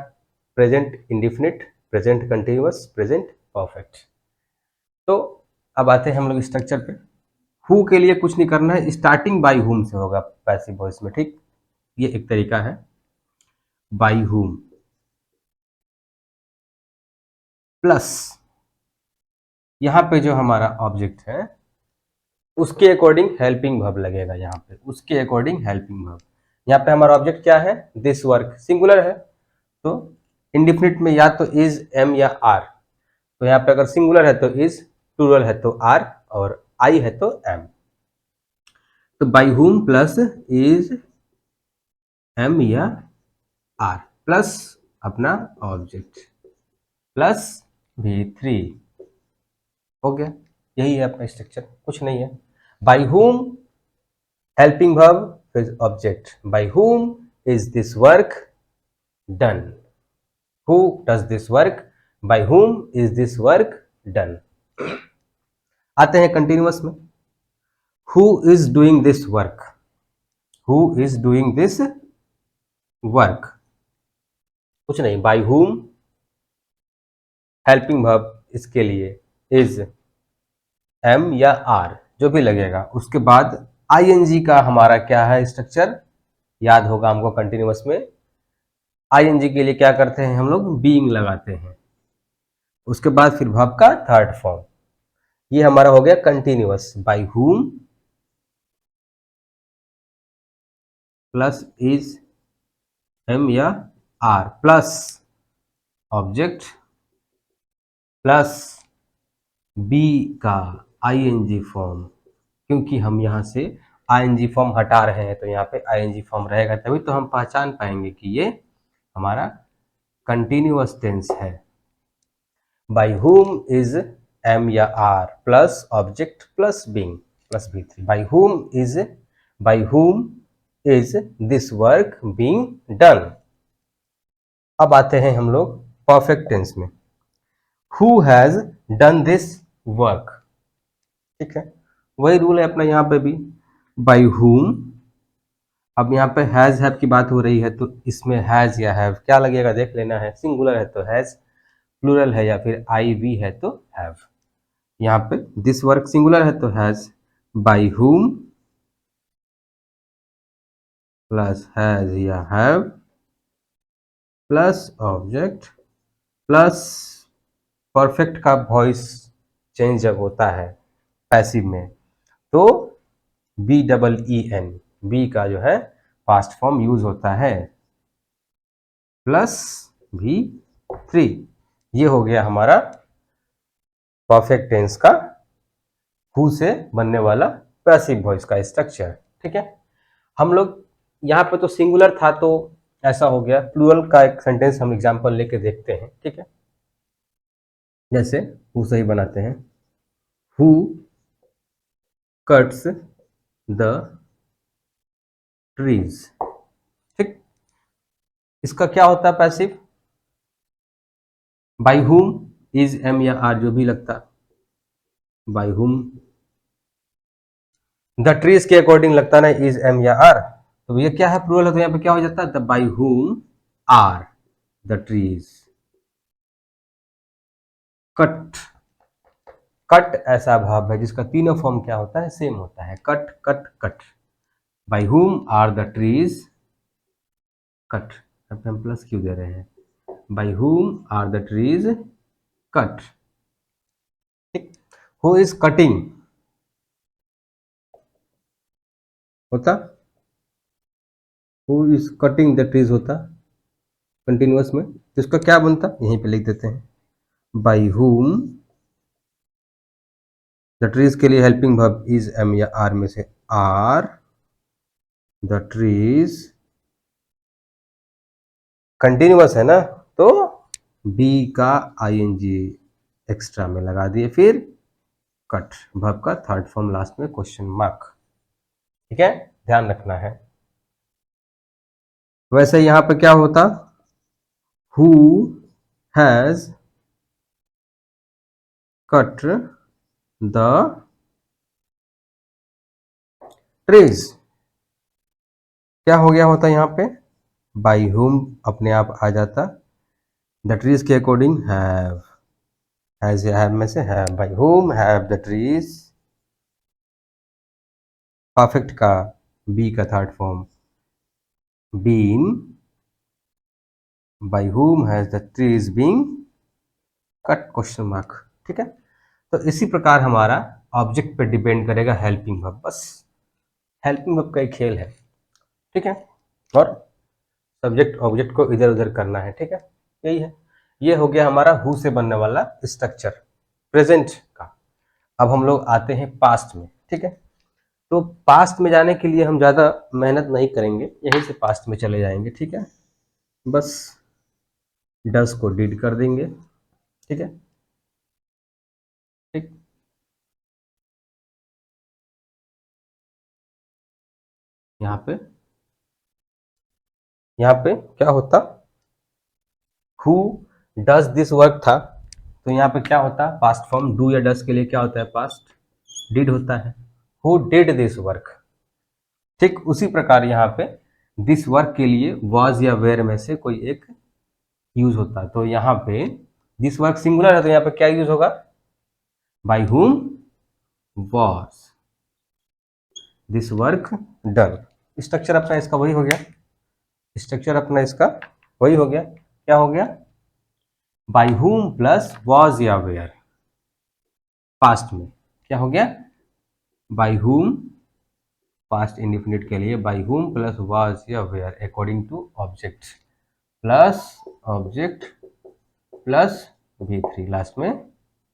present indefinite, present continuous, present perfect. तो अब आते हैं हम लोग स्ट्रक्चर पे। हु के लिए कुछ नहीं करना है, स्टार्टिंग बाई हुम से होगा पैसिव वॉइस में, ठीक। ये एक तरीका है, बाई हुम प्लस यहाँ पे जो हमारा ऑब्जेक्ट है उसके अकॉर्डिंग हेल्पिंग वर्ब लगेगा। यहाँ पे उसके अकॉर्डिंग हेल्पिंग वर्ब। यहाँ पे हमारा ऑब्जेक्ट क्या है, दिस वर्क, सिंगुलर है तो इंडिफिनिट में या तो इज, एम या आर। तो यहाँ पे अगर सिंगुलर है तो इज, प्लूरल है तो आर, और आई है तो एम। तो by whom plus is, am या आर, प्लस अपना ऑब्जेक्ट, प्लस V3। हो गया, यही है अपना स्ट्रक्चर, कुछ नहीं है। बाई हुम हेल्पिंग वर्ब फिर object, by whom is this work done, who does this work, by whom is this work done. आते हैं कंटिन्यूअस में, who is doing this work, who is doing this work, कुछ नहीं, by हुम helping verb इसके लिए is, am या are जो भी लगेगा। उसके बाद आईएनजी का हमारा क्या है स्ट्रक्चर, याद होगा हमको कंटिन्यूअस में। आईएनजी के लिए क्या करते हैं हम लोग, बीइंग लगाते हैं। उसके बाद फिर वर्ब का थर्ड फॉर्म। ये हमारा हो गया continuous, by whom plus is, am या are, plus object, plus be का आईएनजी फॉर्म। क्योंकि हम यहाँ से आईएनजी फॉर्म हटा रहे हैं तो यहाँ पे आईएनजी फॉर्म रहेगा, तभी तो हम पहचान पाएंगे कि ये हमारा कंटिन्यूअस टेंस है। बाई हुम इज, एम या are, plus object plus being plus V3। By whom is this work being done. अब आते हैं हम लोग परफेक्ट टेंस में, who has done this work, ठीक है। वही रूल है अपना यहाँ पे भी, बाई हुम। अब यहाँ पे हैज हैव की बात हो रही है तो इसमें हैज या हैव क्या लगेगा देख लेना है। सिंगुलर है तो हैज, प्लूरल है या फिर आई वी है तो हैव। यहाँ पे दिस वर्क सिंगुलर है तो has, by whom plus has या have, plus object, plus perfect का वॉइस चेंज जब होता है पैसिव में तो BEEN, बी का जो है पास्ट फॉर्म यूज होता है, प्लस V3। ये हो गया हमारा परफेक्ट टेंस का हु से बनने वाला पैसिव वॉइस का स्ट्रक्चर, ठीक है। हम लोग यहाँ पे तो सिंगुलर था तो ऐसा हो गया, प्लूरल का एक सेंटेंस हम एग्जांपल लेके देखते हैं, ठीक है। जैसे हु से ही बनाते हैं, हु कट्स द ट्रीज, ठीक। इसका क्या होता है passive, by whom is, am या आर जो भी लगता, बाई हुम द ट्रीज के अकॉर्डिंग लगता ना इज, एम या आर। तो ये क्या है, प्लूरल है तो यहाँ पे क्या हो जाता है, the by whom are the trees. Cut, cut ऐसा भाव है जिसका तीनों फॉर्म क्या होता है, सेम होता है, cut cut cut. By whom are the trees cut, अब हम प्लस क्यों दे रहे हैं, by whom are the trees cut, ठीक। हु इज कटिंग होता, who is cutting the trees होता कंटिन्यूअस में, तो इसका क्या बनता, यहीं पे लिख देते हैं, बाई हुम, द ट्रीज के लिए हेल्पिंग वर्ब इज, एम या आर में से आर द ट्रीज, कंटिन्यूअस है ना तो बी का आईएनजी एक्स्ट्रा में लगा दिए, फिर कट, वर्ब का थर्ड फॉर्म लास्ट में क्वेश्चन मार्क, ठीक है, ध्यान रखना है। वैसे यहां पे क्या होता, who has cut the trees, क्या हो गया होता यहां पे, बाई हुम अपने आप आ जाता, द ट्रीज के अकॉर्डिंग हैव, हैज या हैव में से have, by whom have the trees, perfect का बी का third form been, by whom has the trees been cut question mark. ठीक है, तो इसी प्रकार हमारा ऑब्जेक्ट पे डिपेंड करेगा हेल्पिंग वर्ब, बस हेल्पिंग वर्ब का एक खेल है। ठीक है, और सब्जेक्ट ऑब्जेक्ट को इधर उधर करना है। ठीक है, यही है। ये हो गया हमारा हु से बनने वाला स्ट्रक्चर प्रेजेंट का। अब हम लोग आते हैं पास्ट में। ठीक है, तो पास्ट में जाने के लिए हम ज़्यादा मेहनत नहीं करेंगे, यहीं से पास्ट में चले जाएंगे। ठीक है, बस डस को डिड कर देंगे। ठीक है, ठीक, यहाँ पे क्या होता, हु डज दिस वर्क था, तो यहाँ पे क्या होता, पास्ट फॉर्म डू या डस के लिए क्या होता है, पास्ट डिड होता है। Who did this work. ठीक उसी प्रकार यहाँ पे दिस वर्क के लिए वाज या वेयर में से कोई एक यूज होता है। तो यहाँ पे दिस वर्क सिंगुलर है, तो यहाँ पे क्या यूज होगा, by whom was this work done. Structure अपना इसका वही हो गया, स्ट्रक्चर अपना इसका वही हो गया। क्या हो गया, बाय हुम प्लस वाज या वेयर। पास्ट में क्या हो गया, बाय हुम, पास्ट इंडिफिनिट के लिए बाय हुम प्लस वाज या were according to object plus object plus V3 last में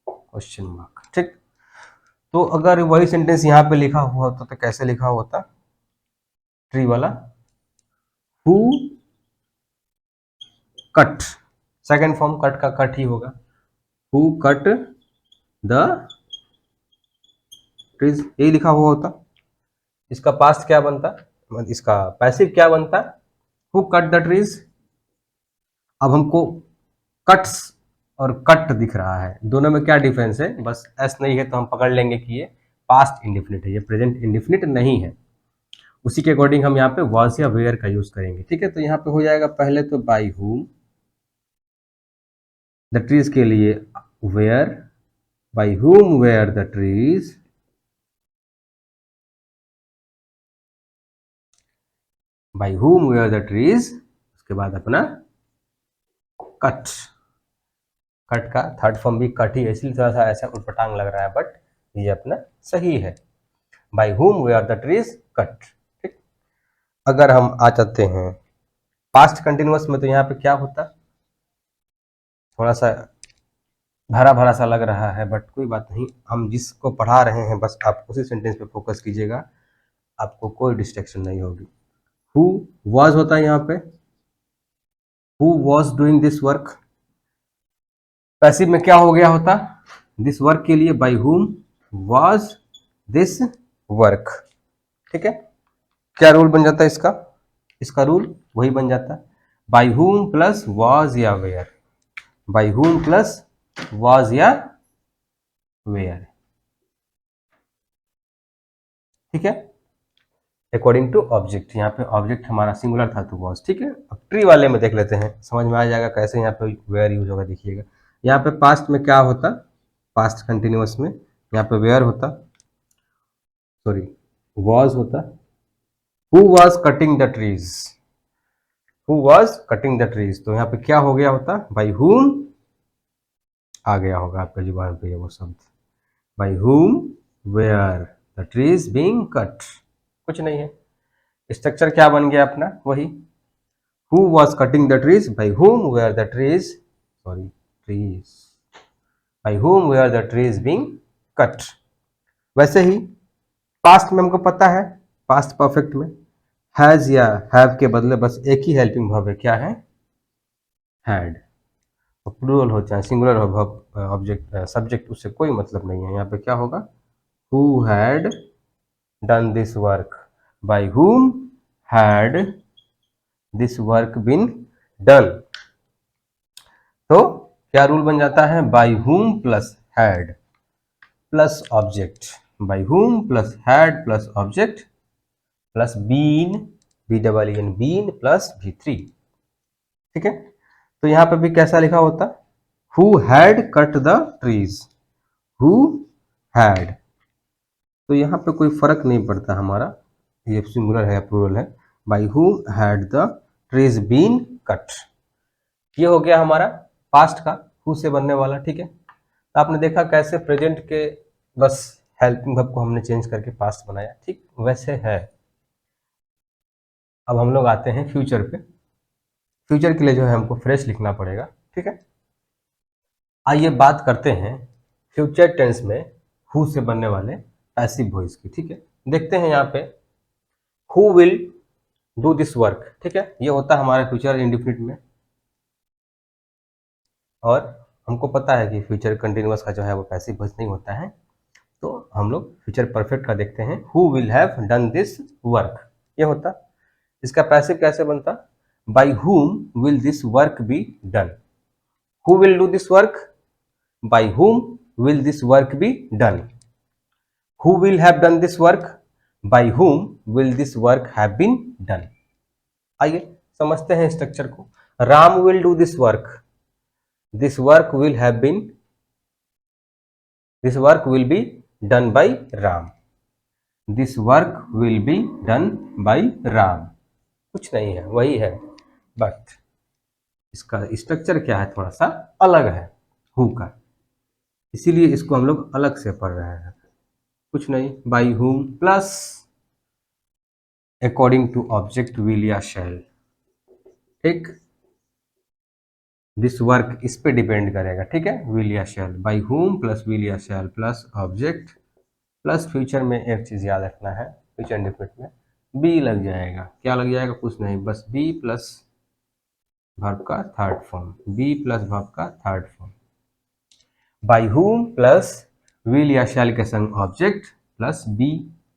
क्वेश्चन मार्क। ठीक, तो अगर वही सेंटेंस यहाँ पे लिखा हुआ होता तो कैसे लिखा होता, ट्री वाला, who cut, second form cut का कट ही होगा, हु कट द ट्रीज, यही लिखा हुआ होता। इसका पास्ट क्या बनता, इसका पैसिव क्या बनता, हु कट द ट्रीज। अब हमको कट्स और कट दिख रहा है, दोनों में क्या डिफरेंस है, बस एस नहीं है तो हम पकड़ लेंगे कि ये पास्ट इंडिफिनिट है, ये प्रेजेंट इंडिफिनिट नहीं है। उसी के अकॉर्डिंग हम यहाँ पे वाज या वेयर का यूज करेंगे। ठीक है, तो यहाँ पे हो जाएगा पहले तो बाय हुम, द ट्रीज के लिए were, by whom were the trees, by whom were the trees, उसके बाद अपना कट, कट का थर्ड फॉर्म भी कट ही है, इसलिए थोड़ा सा ऐसा उटपटांग लग रहा है, बट ये अपना सही है, by whom were the trees cut. ठीक, अगर हम आ जाते हैं पास्ट कंटिन्यूअस में, तो यहाँ पे क्या होता, थोड़ा सा भरा भरा सा लग रहा है, बट कोई बात नहीं, हम जिसको पढ़ा रहे हैं बस आप उसी सेंटेंस पे फोकस कीजिएगा, आपको कोई डिस्ट्रैक्शन नहीं होगी। हु वाज होता है यहाँ पे, who was doing this work. Passive में क्या हो गया होता, दिस वर्क के लिए बाय हुम वाज दिस वर्क। ठीक है, क्या रूल बन जाता है इसका, इसका रूल वही बन जाता है, बाय हुम प्लस वाज या were, by whom plus was या वेयर। ठीक है, अकॉर्डिंग टू ऑब्जेक्ट, यहाँ पे ऑब्जेक्ट हमारा सिंगुलर था तो वाज। ठीक है, अब ट्री वाले में देख लेते हैं, समझ में आ जाएगा कैसे यहाँ पे वेयर यूज होगा। देखिएगा यहाँ पे पास्ट में क्या होता, पास्ट कंटिन्यूअस में यहाँ पे वेयर होता, सॉरी वाज होता, who was cutting the trees, who was cutting the trees, तो यहाँ पे क्या हो गया होता, बाय हुम, आ गया होगा आपके जुबान पे ये वो शब्द, by whom were the trees being cut. कुछ नहीं है, स्ट्रक्चर क्या बन गया अपना वही, who was cutting the trees, by whom were the trees, sorry trees, by whom were the trees being cut। वैसे ही पास्ट में हमको पता है, पास्ट परफेक्ट में हैज या हैव के बदले बस एक ही हेल्पिंग वर्ब है, क्या है, हैड। प्लूरल हो चाहे सिंगुलर हो वर्ब, ऑब्जेक्ट सब्जेक्ट, उससे कोई मतलब नहीं है। यहाँ पे क्या होगा, who had done this work, by whom had this work been done। तो क्या रूल बन जाता है, by whom plus had plus object, by whom plus had plus object plus been, B double N been plus V3। ठीक है, तो यहाँ पे भी कैसा लिखा होता, who had cut the trees, who had, तो यहाँ पे कोई फर्क नहीं पड़ता हमारा, ये सिंगुलर है या प्लूरल है। By who had the trees been cut, ये हो गया हमारा पास्ट का हु से बनने वाला। ठीक है, तो आपने देखा कैसे प्रेजेंट के बस हेल्पिंग वर्ब को हमने चेंज करके पास्ट बनाया। ठीक वैसे है। अब हम लोग आते हैं फ्यूचर पे। फ्यूचर के लिए जो है हमको फ्रेश लिखना पड़ेगा। ठीक है, आइए बात करते हैं फ्यूचर टेंस में हु से बनने वाले पैसिव वॉइस की। ठीक है, देखते हैं यहाँ पे who will do this work. ठीक है, ये होता है हमारा फ्यूचर इंडेफिनिट में, और हमको पता है कि फ्यूचर कंटिन्यूअस का जो है वो पैसिव वॉइस नहीं होता है। तो हम लोग फ्यूचर परफेक्ट का देखते हैं। Who will have done this work, ये होता। इसका पैसिव कैसे बनता? By whom will this work be done. Who will do this work, by whom will this work be done. Who will have done this work, by whom will this work have been done. आइए समझते हैं structure को। Ram will do this work, this work will have been, this work will be done bye Ram, this work will be done bye Ram. कुछ नहीं है, वही है, but इसका स्ट्रक्चर क्या है, थोड़ा सा अलग है हु का, इसीलिए इसको हम लोग अलग से पढ़ रहे हैं। कुछ नहीं, by whom plus according to object will या शैल। ठीक, दिस वर्क इस पे डिपेंड करेगा। ठीक है, विल या शैल, बाय हुम प्लस विल या शैल प्लस ऑब्जेक्ट प्लस फ्यूचर में एक चीज याद रखना है, फ्यूचर इंडेफिनिट में बी लग जाएगा। क्या लग जाएगा? कुछ नहीं, बस बी प्लस वर्ब का third form, be plus verb का third form. By whom plus will या शैल के संग object plus be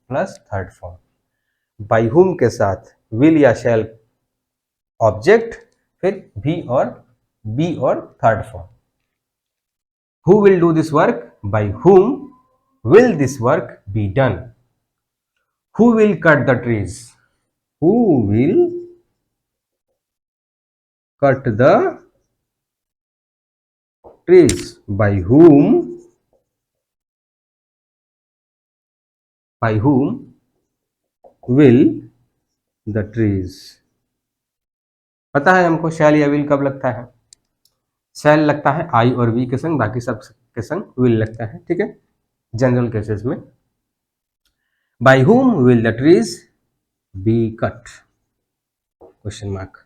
plus third form. By whom के साथ विल या शैल ऑब्जेक्ट, फिर भी और बी और third form. Who will do this work, by हुम will this work be done? Who will cut the trees? Who will cut the trees? By whom? By whom will the trees? पता है हमको शैल या will कब लगता है? शैल लगता है आई और वी के संग, बाकी सब के संग विल लगता है। ठीक है, जनरल केसेस में। By whom will the trees be cut? Question mark.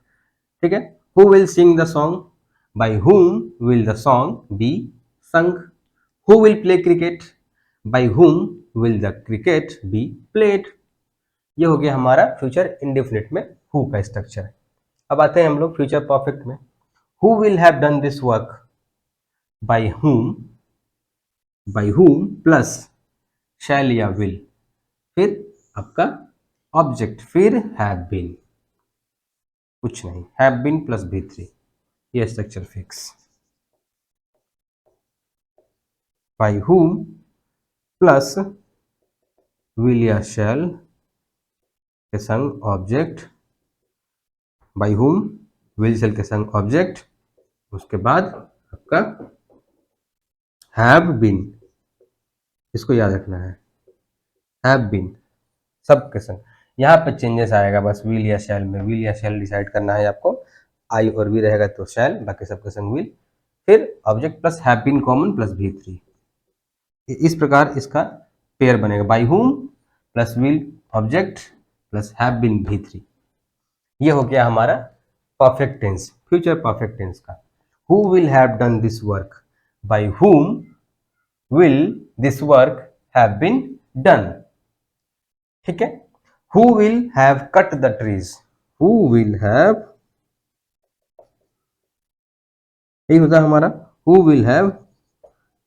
ठीक है, who will sing the song? By whom will the song be sung? Who will play cricket? By whom will the cricket be played? ये हो गया हमारा future indefinite में who का structure. अब आते हैं हम लोग फ्यूचर परफेक्ट में। Who will have done this work? By whom, by whom plus shall या will, फिर आपका ऑब्जेक्ट, फिर have been, कुछ नहीं, have been प्लस B3, ये structure fix. By whom plus will या शैल के संग object, by whom will shall के संग ऑब्जेक्ट, उसके बाद आपका हैव बीन, इसको याद रखना है, हैव बीन सब के संग। यहाँ पे चेंजेस आएगा बस विल या शैल में, विल या शैल डिसाइड करना है आपको, आई और वी रहेगा तो शैल, बाकी सब के संग विल, फिर object plus have been common plus V3। इस प्रकार इसका पेयर बनेगा, by whom plus will object plus have been V3। ये हो गया हमारा perfect tense, future perfect tense का। Who will have done this work, by whom will this work have been done. ठीक है, who will have cut the trees, who will have, यही होता है हमारा, who will have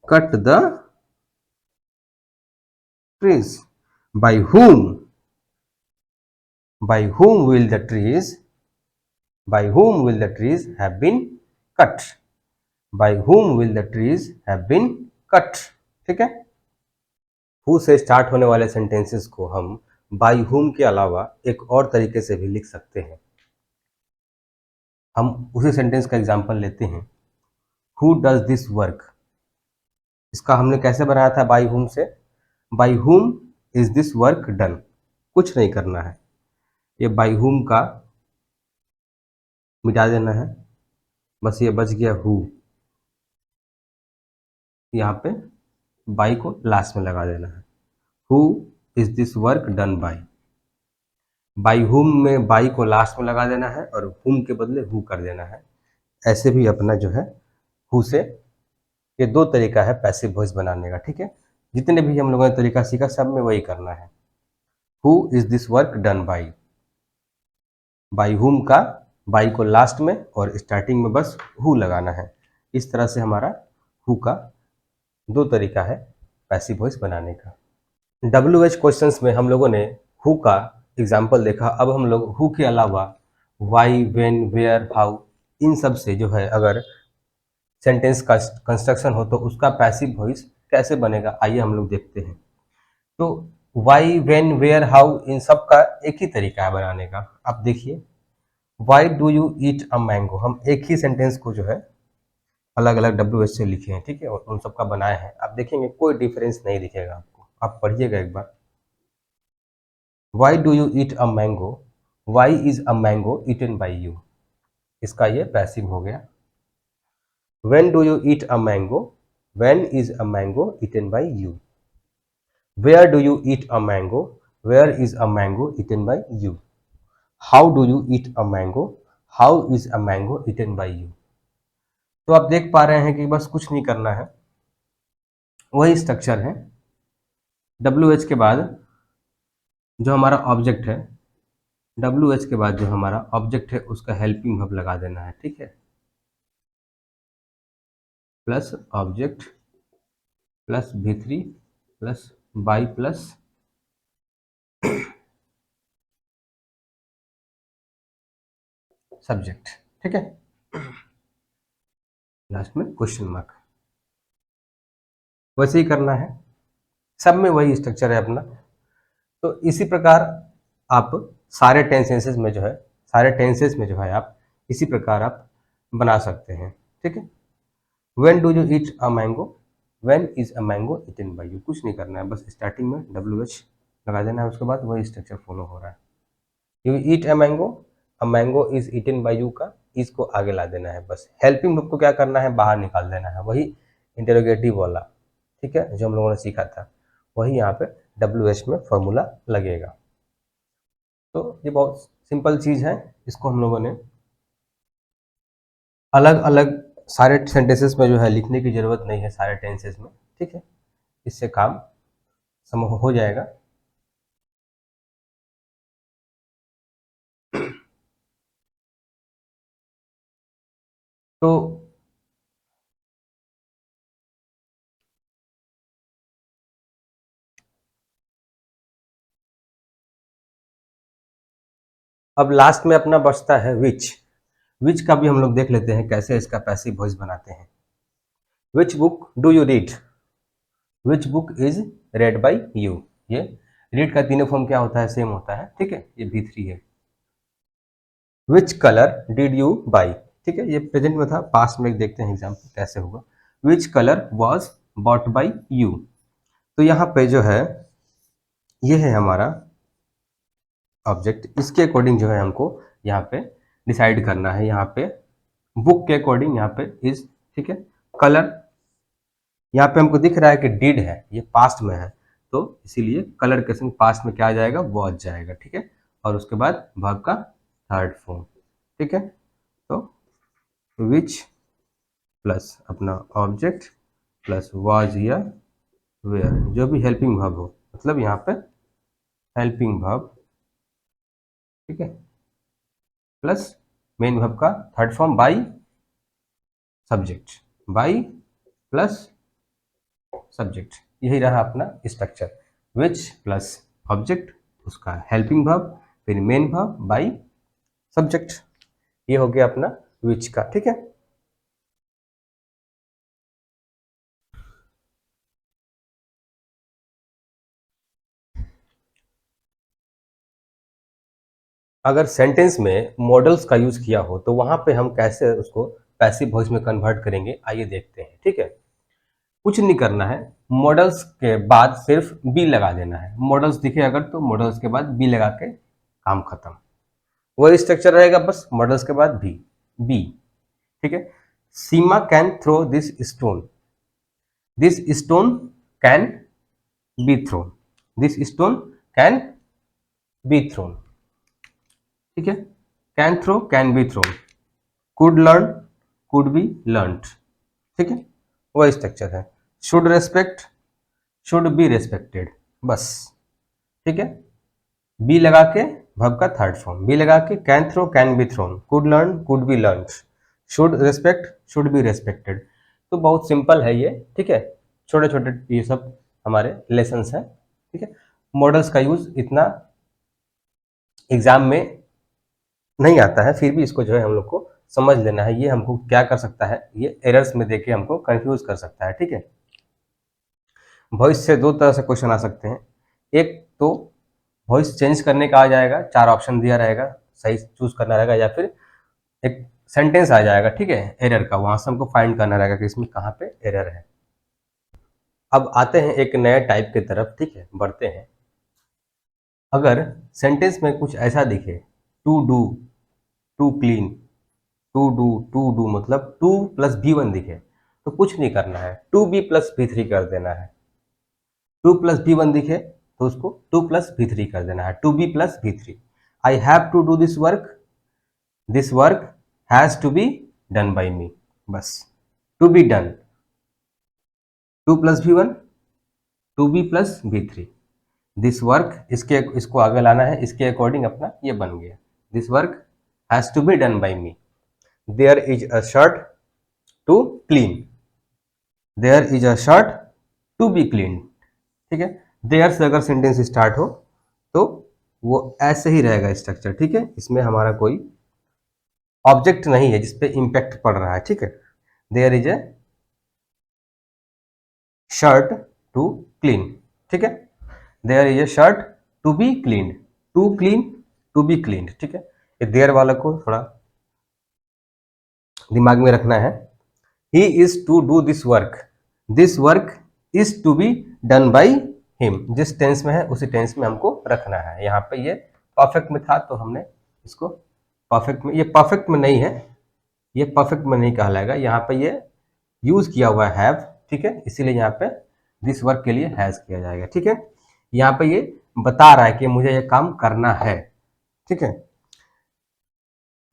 cut the trees. By whom? By whom will the trees? By whom will the trees have been cut? By whom will the trees have been cut? ठीक है, who से start होने वाले sentences को हम by whom के अलावा एक और तरीके से भी लिख सकते हैं। हम उसी सेंटेंस का एग्जांपल लेते हैं। हु डज दिस वर्क, इसका हमने कैसे बनाया था, बाई हुम से, by whom is this work done, कुछ नहीं करना है, ये बाई हुम का मिटा देना है, बस ये बच गया हु, यहाँ पे बाई को लास्ट में लगा देना है, who is this work done by, by हुम में बाई को लास्ट में लगा देना है और हुम के बदले हु कर देना है। ऐसे भी अपना जो है हु से, ये दो तरीका है पैसिव वॉइस बनाने का, ठीक है। जितने भी हम लोगों ने तरीका सीखा सब में वही करना है, who is this work done by, by हुम का बाई को लास्ट में और स्टार्टिंग में बस हु लगाना है। इस तरह से हमारा हु का दो तरीका है पैसिव वॉइस बनाने का। WH क्वेश्चंस में हम लोगों ने हु का एग्जाम्पल देखा। अब हम लोग हु के अलावा वाई, वेन, वेयर, हाउ, इन सब से जो है अगर सेंटेंस का कंस्ट्रक्शन हो तो उसका पैसिव वॉइस कैसे बनेगा, आइए हम लोग देखते हैं। तो वाई, वेन, वेयर, हाउ, इन सब का एक ही तरीका है बनाने का। आप देखिए, Y do you eat a mango, हम एक ही सेंटेंस को जो है अलग अलग WH से लिखे हैं, ठीक है, और उन सबका बनाए हैं। आप देखेंगे कोई डिफरेंस नहीं दिखेगा आपको, आप पढ़िएगा एक बार। Why do you eat a mango, why is a mango eaten by you, इसका ये पैसिव हो गया। When do you eat a mango, when is a mango eaten by you, where do you eat a mango, where is a mango eaten by you, how do you eat a mango, how is a mango eaten by you। तो आप देख पा रहे हैं कि बस कुछ नहीं करना है, वही स्ट्रक्चर है। WH के बाद जो हमारा ऑब्जेक्ट है, WH के बाद जो हमारा ऑब्जेक्ट है उसका हेल्पिंग वर्ब लगा देना है, ठीक है, plus object plus V3 plus by plus subject, ठीक है, लास्ट में क्वेश्चन मार्क। वैसे ही करना है, सब में वही स्ट्रक्चर है अपना। तो इसी प्रकार आप सारे टेंसेस में जो है, सारे टेंसेस में जो है आप इसी प्रकार आप बना सकते हैं, ठीक है। When do you eat a mango, when is a mango eaten by you, कुछ नहीं करना है, बस स्टार्टिंग में WH लगा देना है, उसके बाद वही स्ट्रक्चर फॉलो हो रहा है। You eat a mango is eaten by you का इसको आगे ला देना है, बस हेल्पिंग वर्ब को क्या करना है, बाहर निकाल देना है, वही इंटेरोगेटिव वाला, ठीक है, जो हम लोगों ने सीखा था वही यहाँ पे WH में फॉर्मूला लगेगा। तो ये बहुत सिंपल चीज़ है, इसको हम लोगों ने अलग अलग सारे सेंटेंसेस में जो है लिखने की ज़रूरत नहीं है, सारे टेंसेस में, ठीक है, इससे काम सम हो जाएगा। तो अब लास्ट में अपना बचता है विच का भी हम लोग देख लेते हैं कैसे इसका पैसिव वॉइस बनाते हैं। Which book do you read, which book is red by you, ये रीड का तीनों फॉर्म क्या होता है, सेम होता है, ठीक है, ये V3 है। Which colour did you by, ठीक है, ये प्रेजेंट में था, पास्ट में देखते हैं एग्जाम्पल कैसे होगा। Which colour was bought by you, तो यहाँ पे जो है ये है हमारा ऑब्जेक्ट, इसके अकॉर्डिंग जो है हमको यहाँ पे डिसाइड करना है, यहाँ पे बुक के अकॉर्डिंग यहाँ पे इज, ठीक है, कलर यहाँ पे हमको दिख रहा है कि डिड है, ये पास्ट में है, तो इसीलिए कलर के संग पास्ट में क्या आ जाएगा, वॉज जाएगा, ठीक है, और उसके बाद वर्ब का थर्ड फॉर्म, ठीक है। तो विच प्लस अपना ऑब्जेक्ट प्लस वॉज या वेयर, जो भी हेल्पिंग वर्ब हो, मतलब यहाँ पे हेल्पिंग वर्ब, ठीक है, प्लस मेन वर्ब का third form by subject, by plus subject, यही रहा अपना स्ट्रक्चर। विच प्लस ऑब्जेक्ट, उसका हेल्पिंग वर्ब, फिर मेन वर्ब बाई सब्जेक्ट, ये हो गया अपना विच का, ठीक है। अगर सेंटेंस में मॉडल्स का यूज किया हो तो वहां पे हम कैसे उसको पैसिव वॉइस में कन्वर्ट करेंगे, आइए देखते हैं। ठीक है, कुछ नहीं करना है, मॉडल्स के बाद सिर्फ बी लगा देना है। मॉडल्स दिखे अगर तो मॉडल्स के बाद बी लगा के काम खत्म। वही स्ट्रक्चर रहेगा, बस मॉडल्स के बाद बी बी। ठीक है, Seema can throw this stone, this stone can be thrown, this stone can be thrown. ठीक है, can throw can be thrown, could learn could be learned. ठीक है, वही स्ट्रक्चर है। Should respect should be respected, बस। ठीक है, बी लगा के वर्ब का थर्ड फॉर्म, बी लगा के can throw can be thrown, could learn could be learn, should respect should be respected. तो बहुत सिंपल है ये। ठीक है, छोटे छोटे ये सब हमारे लेसन्स हैं। ठीक है, मॉडल्स का यूज इतना एग्जाम में नहीं आता है, फिर भी इसको जो है हम लोग को समझ लेना है। ये हमको क्या कर सकता है, ये एरर्स में देके हमको कंफ्यूज कर सकता है। ठीक है, वॉइस से दो तरह से क्वेश्चन आ सकते हैं। एक तो वॉइस चेंज करने का आ जाएगा, 4 ऑप्शन दिया रहेगा, सही चूज करना रहेगा, या फिर एक सेंटेंस आ जाएगा। ठीक है, एरर का, वहां से हमको फाइंड करना रहेगा कि इसमें कहाँ पे एरर है। अब आते हैं एक नए टाइप की तरफ। ठीक है, बढ़ते हैं। अगर सेंटेंस में कुछ ऐसा दिखे, to do, to clean, to do मतलब 2 + B1 दिखे, तो कुछ नहीं करना है, 2B + B3 कर देना है। 2 + B1 दिखे तो उसको 2 + B3 कर देना है, 2B + B3। I have to do this work has to be done by me, बस। To be done, 2 + B1, 2B + B3। This work, इसको आगे लाना है, इसके अकॉर्डिंग अपना ये बन गया। This work has to be done by me. There is a shirt to clean, there is a shirt to be clean. ठीक है, देयर से अगर सेंटेंस स्टार्ट हो तो वो ऐसे ही रहेगा स्ट्रक्चर। ठीक है, इसमें हमारा कोई ऑब्जेक्ट नहीं है जिसपे इंपैक्ट पड़ रहा है। ठीक है, there is a shirt to clean. ठीक है, there is a shirt to be clean, to clean to be clean. ठीक है, ये देयर वाला को थोड़ा दिमाग में रखना है। He is to do this work is to be done by him. जिस टेंस में है उसी टेंस में हमको रखना है। यहाँ पे ये परफेक्ट में था तो हमने इसको परफेक्ट में, ये परफेक्ट में नहीं है, ये परफेक्ट में नहीं कहलाएगा। यहाँ पे ये यूज किया हुआ है हैव। ठीक है, इसीलिए यहाँ पे दिस वर्क के लिए हैज किया जाएगा। ठीक है, यहाँ पे ये बता रहा है कि मुझे ये काम करना है। ठीक है,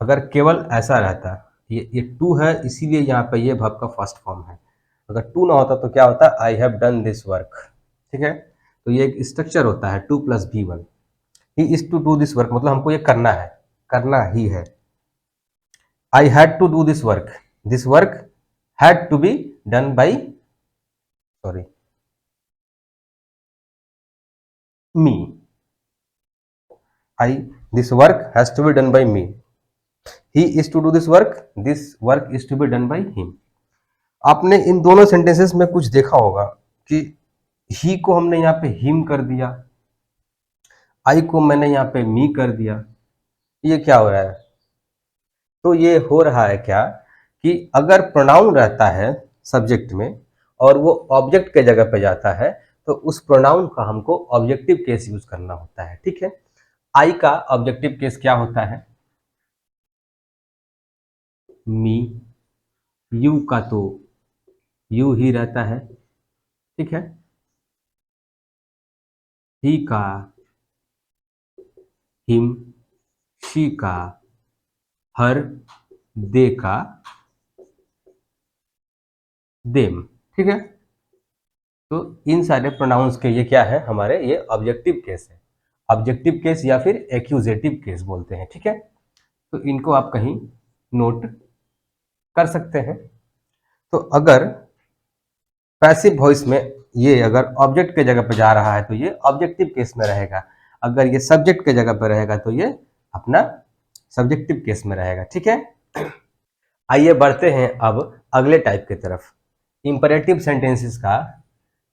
अगर केवल ऐसा रहता, ये टू है इसीलिए यहाँ पे ये वर्ब का फर्स्ट फॉर्म है। अगर टू ना होता तो क्या होता, I have done this work. ठीक है, तो ये एक स्ट्रक्चर होता है 2 + B1। He is to do this work मतलब हमको ये करना है, करना ही है। I had to do this work had to be done by, sorry, me. I, this work has to be done by me. He is to do this work is to be done by him. आपने इन दोनों sentences में कुछ देखा होगा कि ही को हमने यहाँ पे हिम कर दिया, आई को मैंने यहाँ पे मी कर दिया। ये क्या हो रहा है, तो ये हो रहा है क्या कि अगर प्रोनाउन रहता है सब्जेक्ट में और वो ऑब्जेक्ट के जगह पे जाता है तो उस प्रोनाउन का हमको ऑब्जेक्टिव केस यूज करना होता है। ठीक है, आई का ऑब्जेक्टिव केस क्या होता है, मी। यू का तो यू ही रहता है। ठीक है, ही का हिम, शी का हर, दे का देम। ठीक है, तो इन सारे प्रोनाउंस के ये क्या है, हमारे ये ऑब्जेक्टिव केस है। ऑब्जेक्टिव केस या फिर एक्यूजेटिव केस बोलते हैं। ठीक है, तो इनको आप कहीं नोट कर सकते हैं। तो अगर पैसिव वॉइस में ये अगर ऑब्जेक्ट के जगह पे जा रहा है तो ये ऑब्जेक्टिव केस में रहेगा, अगर ये सब्जेक्ट के जगह पे रहेगा तो ये अपना सब्जेक्टिव केस में रहेगा। ठीक है, आइए बढ़ते हैं अब अगले टाइप की तरफ। इंपरेटिव सेंटेंसेस का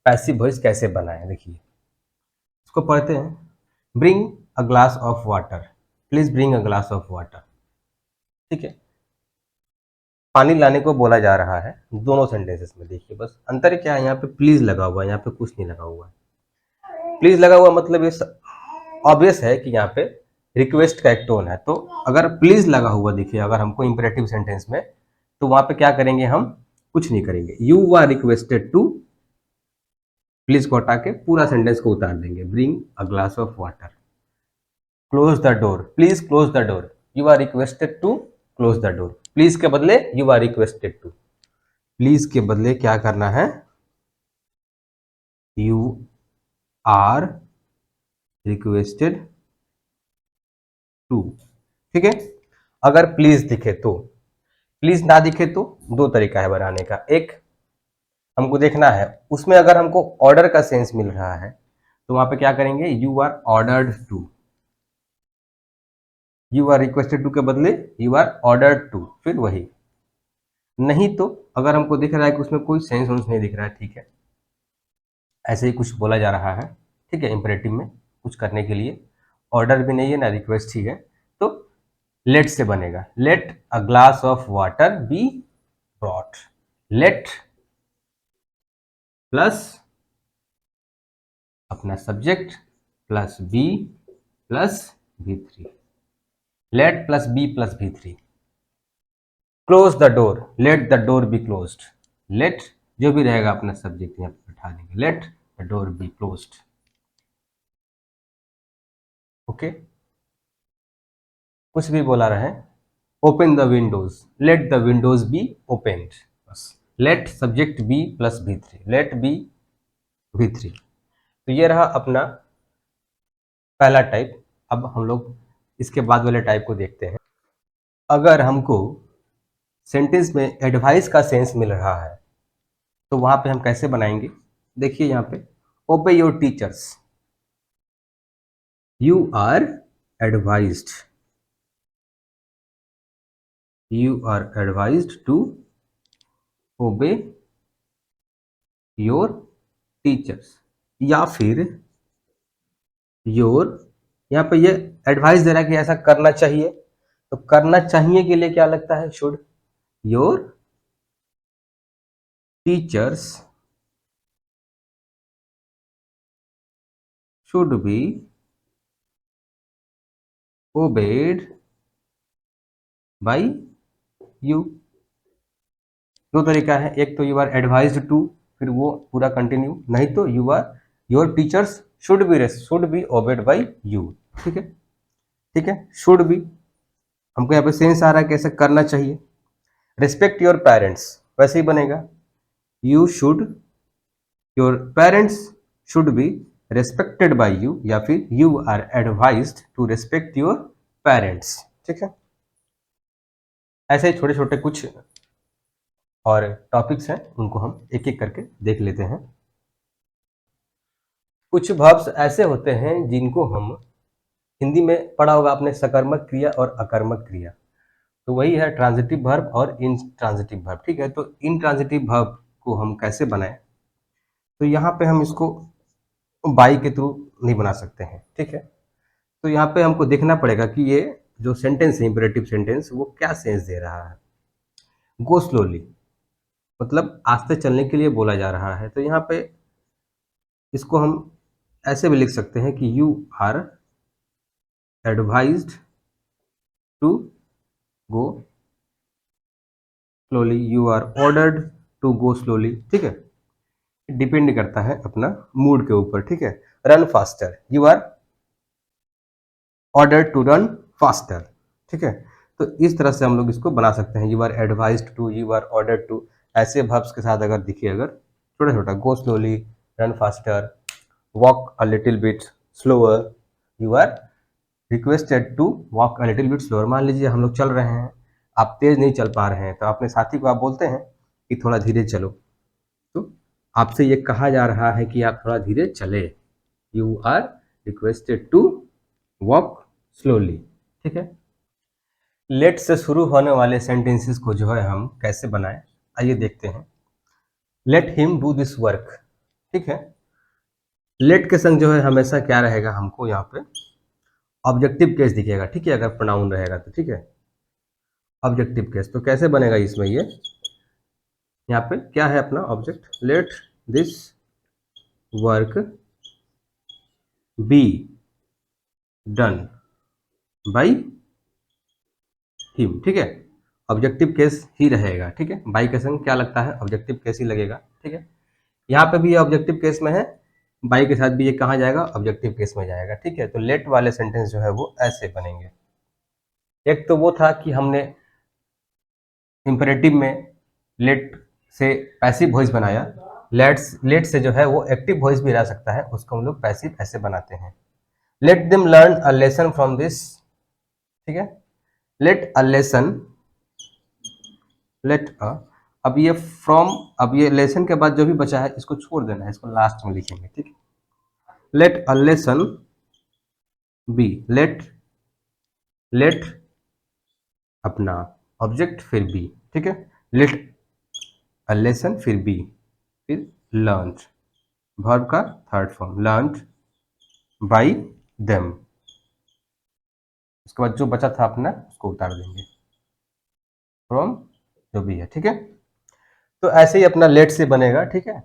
पैसिव वॉइस कैसे बनाएं, देखिए इसको पढ़ते हैं। Bring a glass of water, please bring a glass of water. ठीक है, पानी लाने को बोला जा रहा है दोनों सेंटेंसेस में। देखिए बस अंतर क्या है, यहाँ पे प्लीज लगा हुआ है, यहाँ पे कुछ नहीं लगा हुआ है। प्लीज लगा हुआ मतलब ये ऑब्वियस है कि यहाँ पे रिक्वेस्ट का एक टोन है। तो अगर प्लीज लगा हुआ देखिए, अगर हमको इंपेरेटिव सेंटेंस में, तो वहां पे क्या करेंगे, हम कुछ नहीं करेंगे। You are requested to, please को हटा के पूरा सेंटेंस को उतार देंगे। Bring a glass of water, close the door, please close the door, you are requested to close the door. Please के बदले you are requested to, please के बदले क्या करना है, यू आर रिक्वेस्टेड टू। ठीक है, अगर प्लीज दिखे तो, प्लीज ना दिखे तो दो तरीका है बनाने का। एक, हमको देखना है उसमें अगर हमको ऑर्डर का सेंस मिल रहा है तो वहां पे क्या करेंगे, you are ordered to, you are requested to के बदले यू आर ऑर्डर्ड टू, फिर वही। नहीं तो अगर हमको दिख रहा है कि उसमें कोई सेंस वेंस नहीं दिख रहा है, ठीक है, ऐसे ही कुछ बोला जा रहा है, ठीक है, इंपरेटिव में कुछ करने के लिए, ऑर्डर भी नहीं है ना रिक्वेस्ट ही है, तो लेट से बनेगा। Let a glass of water be brought, let plus अपना subject plus be plus V3, let plus be plus V3। Close the door, let the door be closed, let जो भी रहेगा अपना सब्जेक्ट यहाँ पे बैठा देंगे, let the door be closed. Okay, कुछ भी बोला रहे, open the windows, let the windows be opened, बस। Let subject be plus V3, let be V3। तो ये रहा अपना पहला टाइप। अब हम लोग इसके बाद वाले टाइप को देखते हैं। अगर हमको सेंटेंस में एडवाइस का सेंस मिल रहा है तो वहां पे हम कैसे बनाएंगे, देखिए यहाँ पे, obey your teachers, you are advised, you are advised to obey your teachers, या फिर योर, यहाँ पे ये एडवाइस दे रहा है कि ऐसा करना चाहिए, तो करना चाहिए के लिए क्या लगता है, should. Your teachers should be obeyed by you. दो तरीका है, एक तो यू आर एडवाइज्ड टू, फिर वो पूरा कंटिन्यू, नहीं तो you are, your teachers should be obeyed by you. ठीक है, ठीक है, शुड बी हमको यहाँ पे सेंस आ रहा है कैसे करना चाहिए। रिस्पेक्ट योर पेरेंट्स वैसे ही बनेगा, you should, your parents should be respected by you, या फिर you are advised to respect your parents. ठीक है, ऐसे ही छोटे छोटे कुछ और टॉपिक्स हैं, उनको हम एक एक करके देख लेते हैं। कुछ वर्ब्स ऐसे होते हैं जिनको हम, हिंदी में पढ़ा होगा आपने, सकर्मक क्रिया और अकर्मक क्रिया, तो वही है ट्रांजिटिव वर्ब और इन ट्रांजिटिव वर्ब। ठीक है, तो इन ट्रांजिटिव वर्ब को हम कैसे बनाएं, तो यहाँ पे हम इसको बाई के थ्रू नहीं बना सकते हैं। ठीक है, तो यहाँ पे हमको देखना पड़ेगा कि ये जो सेंटेंस है इंपेरेटिव सेंटेंस, वो क्या सेंस दे रहा है। गो स्लोली मतलब आस्ते चलने के लिए बोला जा रहा है, तो यहाँ पे इसको हम ऐसे भी लिख सकते हैं कि you are advised to go slowly, you are ordered to go slowly. ठीक है, डिपेंड करता है अपना मूड के ऊपर। ठीक है, run faster, you are ordered to run faster. ठीक है, तो इस तरह से हम लोग इसको बना सकते हैं, you are advised to, you are ordered to, ऐसे वर्ब्स के साथ अगर दिखे, अगर छोटा छोटा, go slowly, run faster, walk a little bit slower, you are requested to walk a little bit slower. मान लीजिए हम लोग चल रहे हैं, आप तेज नहीं चल पा रहे हैं, तो अपने साथी को आप बोलते हैं कि थोड़ा धीरे चलो, तो आपसे ये कहा जा रहा है कि आप थोड़ा धीरे चले, you are requested to walk slowly. ठीक है, लेट से शुरू होने वाले सेंटेंसेस को जो है हम कैसे बनाएं, आइए देखते हैं। Let him do this work. ठीक है, लेट के संग जो है हमेशा क्या रहेगा, हमको यहाँ पे ऑब्जेक्टिव केस दिखेगा। ठीक है, अगर प्रोनाउन रहेगा तो। ठीक है, ऑब्जेक्टिव केस। तो कैसे बनेगा इसमें, ये यहाँ पे क्या है अपना object, let this work be done by him, ठीक है। ऑब्जेक्टिव केस ही रहेगा, ठीक है। बाई के संग क्या लगता है, ऑब्जेक्टिव केस ही लगेगा, ठीक है। यहाँ पे भी ये ऑब्जेक्टिव केस में है, बाई के साथ भी ये कहाँ जाएगा, ऑब्जेक्टिव केस में जाएगा, ठीक है। तो लेट वाले सेंटेंस जो है वो ऐसे बनेंगे। एक तो वो था कि हमने इंपेरेटिव में लेट से पैसिव वॉइस बनाया, लेट से जो है वो एक्टिव वॉइस भी रह सकता है, उसको हम लोग पैसिव ऐसे बनाते हैं। Let them learn a lesson from this, ठीक है। लेट अ लेसन, लेट अ, अब ये फ्रॉम, अब ये लेसन के बाद जो भी बचा है इसको छोड़ देना है, इसको लास्ट में लिखेंगे, ठीक है। Let a lesson be, let अपना ऑब्जेक्ट फिर बी, ठीक है। लेट अ लेसन फिर बी, फिर लर्न, वर्ब का third form learn by them, उसके बाद जो बचा था अपना उसको उतार देंगे, फ्रॉम जो भी है, ठीक है। तो ऐसे ही अपना लेट से बनेगा, ठीक है।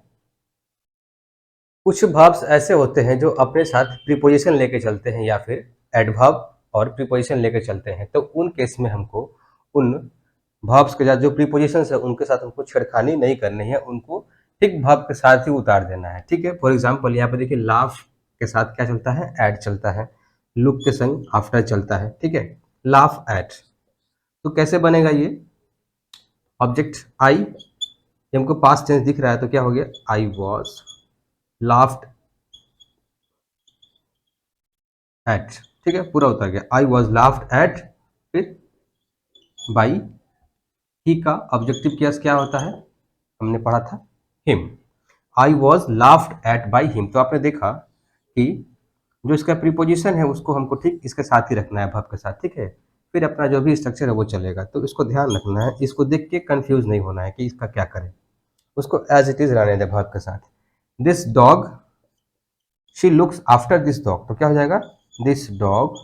कुछ वर्ब्स ऐसे होते हैं जो अपने साथ प्रीपोजिशन लेके चलते हैं या फिर एडवर्ब और प्रीपोजिशन लेके चलते हैं, तो उन केस में हमको उन वर्ब्स के साथ जो प्रीपोजिशन है उनके साथ हमको छेड़खानी नहीं करनी है, उनको ठीक वर्ब के साथ ही उतार देना है, ठीक है। फॉर एग्जाम्पल यहाँ पे देखिए, लाफ के साथ क्या चलता है, एड चलता है। लुक के संग आफ्टर चलता है, ठीक है। लाफ एट, तो कैसे बनेगा ये, ऑब्जेक्ट आई, हमको पास्ट टेंस दिख रहा है तो क्या हो गया, आई वॉज लाफ्ड एट, ठीक है, पूरा उतर गया। आई वॉज लाफ्ड एट, फिर बाई ही का ऑब्जेक्टिव केस क्या होता है, हमने पढ़ा था him. I was laughed eight by him, तो आपने देखा कि जो इसका प्रीपोजिशन है उसको हमको ठीक इसके साथ ही रखना है, वर्ब के साथ, ठीक है। फिर अपना जो भी स्ट्रक्चर है वो चलेगा, तो इसको ध्यान रखना है, इसको देख के कंफ्यूज नहीं होना है कि इसका क्या करें, उसको एज इट इज रहने दें वर्ब के साथ। This dog, she looks after this dog, तो क्या हो जाएगा, दिस डॉग,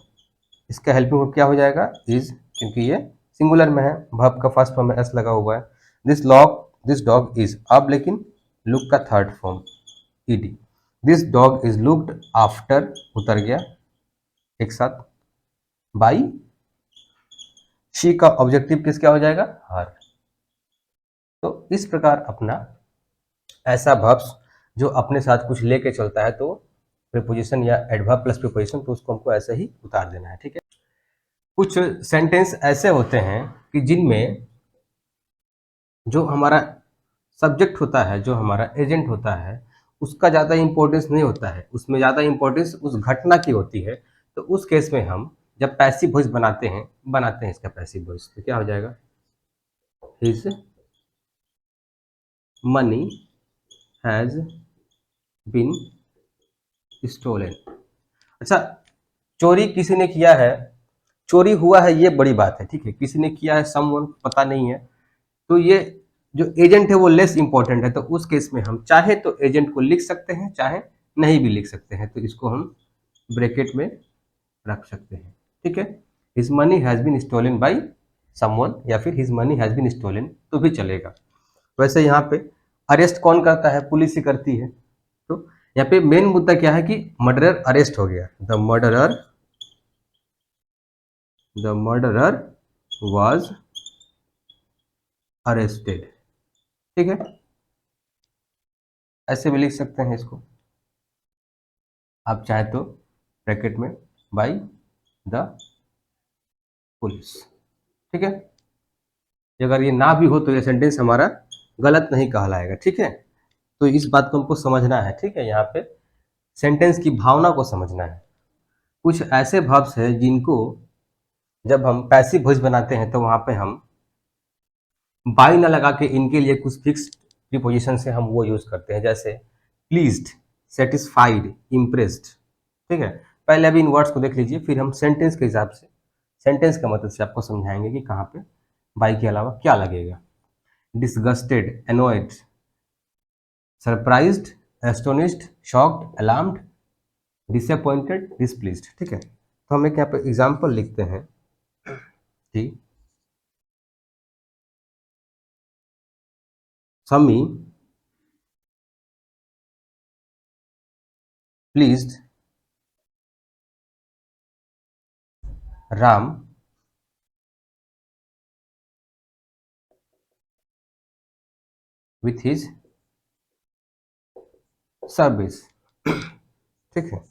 इसका हेल्पिंग वर्ब क्या हो जाएगा, इज, क्योंकि ये सिंगुलर में है, वर्ब का फर्स्ट फॉर्म में एस लगा हुआ है। दिस डॉग इज, अब लेकिन लुक का third form ED, this dog is looked after, उतर गया एक साथ, बाई शी का ऑब्जेक्टिव किस क्या हो जाएगा, हर। तो इस प्रकार अपना ऐसा वर्ब्स जो अपने साथ कुछ लेके चलता है, तो प्रीपोजिशन या एडवर्ब प्लस प्रीपोजिशन, तो उसको हमको ऐसे ही उतार देना है, ठीक है। कुछ सेंटेंस ऐसे होते हैं कि जिनमें जो हमारा सब्जेक्ट होता है, जो हमारा एजेंट होता है, उसका ज़्यादा इंपॉर्टेंस नहीं होता है, उसमें ज़्यादा इंपॉर्टेंस उस घटना की होती है। तो उस केस में हम जब पैसिव वॉइस बनाते हैं इसका पैसिव वॉइस, तो क्या हो जाएगा, his money has been stolen. अच्छा, चोरी किसी ने किया है, चोरी हुआ है ये बड़ी बात है, ठीक है, किसी ने किया है, समवन पता नहीं है, तो ये जो एजेंट है वो लेस इंपॉर्टेंट है। तो उस केस में हम चाहे तो एजेंट को लिख सकते हैं, चाहे नहीं भी लिख सकते हैं, तो इसको हम ब्रैकेट में रख सकते हैं, ठीक है। His money has been stolen by someone, या फिर his money has been stolen तो भी चलेगा। वैसे यहाँ पे अरेस्ट कौन करता है, पुलिस ही करती है। तो यहाँ पे मेन मुद्दा क्या है कि मर्डरर अरेस्ट हो गया, द मर्डरर वाज अरेस्टेड, ठीक है, ऐसे भी लिख सकते हैं इसको आप चाहे तो ब्रैकेट में, बाई द पुलिस, ठीक है। अगर ये ना भी हो तो ये सेंटेंस हमारा गलत नहीं कहलाएगा, ठीक है। तो इस बात को हमको समझना है, ठीक है। यहाँ पे सेंटेंस की भावना को समझना है। कुछ ऐसे वर्ब्स हैं जिनको जब हम पैसिव वॉइस बनाते हैं तो वहां पे हम बाई ना लगा के इनके लिए कुछ फिक्स्ड प्रीपोजिशन से हम वो यूज करते हैं, जैसे प्लीज्ड, सेटिस्फाइड, इम्प्रेस्ड, ठीक है। पहले अभी इन वर्ड्स को देख लीजिए, फिर हम सेंटेंस के हिसाब से, सेंटेंस का मतलब से आपको समझाएंगे कि कहाँ पे बाई के अलावा क्या लगेगा। Disgusted, annoyed, surprised, astonished, shocked, alarmed, disappointed, displeased, ठीक है। तो हम एक यहाँ पे एग्जाम्पल लिखते हैं कि समी pleased Ram with his service. ठीक है,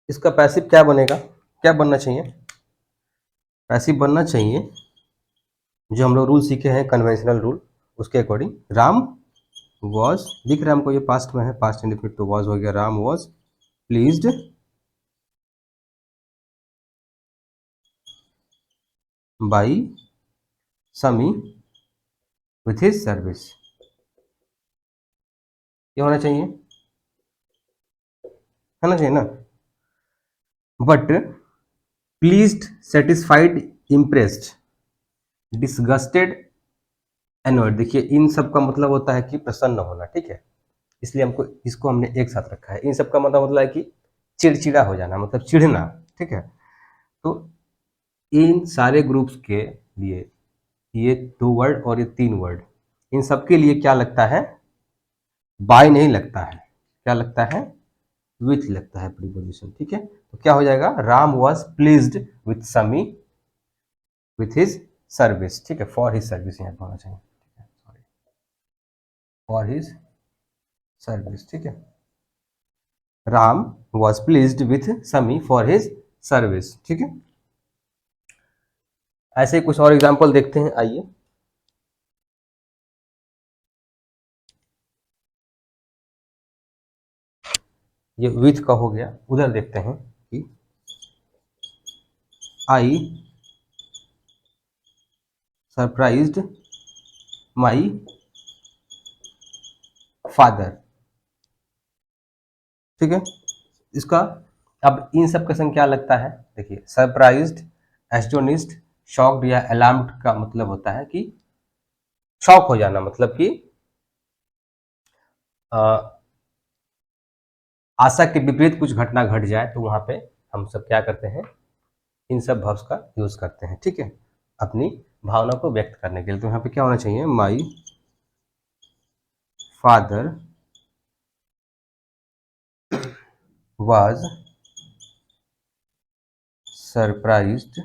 इसका पैसिव क्या बनेगा, क्या बनना चाहिए? पैसिव बनना चाहिए जो हम लोग रूल सीखे हैं, कन्वेंशनल रूल, उसके अकॉर्डिंग राम वॉज, दिख रहा है हमको ये पास्ट में है, पास्ट इंडेफिनिट तो वॉज हो गया, राम वॉज प्लीज्ड बाई समी विथ हिज सर्विस। ये होना चाहिए, है ना, चाहिए ना। But pleased, satisfied, impressed, disgusted, annoyed, देखिए इन सब का मतलब होता है कि प्रसन्न होना। ठीक है, इसलिए हमको इसको हमने एक साथ रखा है। इन सब का मतलब है कि चिड़चिड़ा हो जाना, मतलब चिढ़ना। ठीक है, तो इन सारे ग्रुप्स के लिए ये 2 वर्ड और ये 3 वर्ड, इन सब के लिए क्या लगता है? बाय नहीं लगता है, क्या लगता है? विथ लगता है प्रीपोजिशन। ठीक है, तो क्या हो जाएगा? राम वॉज प्लीज्ड विथ समी विथ हिज सर्विस। ठीक है, फॉर हिज सर्विस यहाँ पर होना चाहिए, सॉरी, फॉर हिज सर्विस। ठीक है, राम वॉज प्लीज्ड विथ समी फॉर हिज सर्विस। ठीक है, ऐसे कुछ और एग्जाम्पल देखते हैं, आइए। ये विथ का हो गया, उधर देखते हैं कि आई सरप्राइज्ड माई फादर। ठीक है, इसका अब इन सब का संग क्या लगता है? देखिए, सरप्राइज्ड, एस्टोनिश्ड, शॉक्ड या अलार्म्ड का मतलब होता है कि शॉक हो जाना, मतलब कि आशा के विपरीत कुछ घटना घट जाए, तो वहां पे हम सब क्या करते हैं? इन सब वर्ब्स का यूज करते हैं। ठीक है, अपनी भावना को व्यक्त करने के लिए। तो यहाँ पे क्या होना चाहिए? माई फादर वाज सरप्राइज्ड,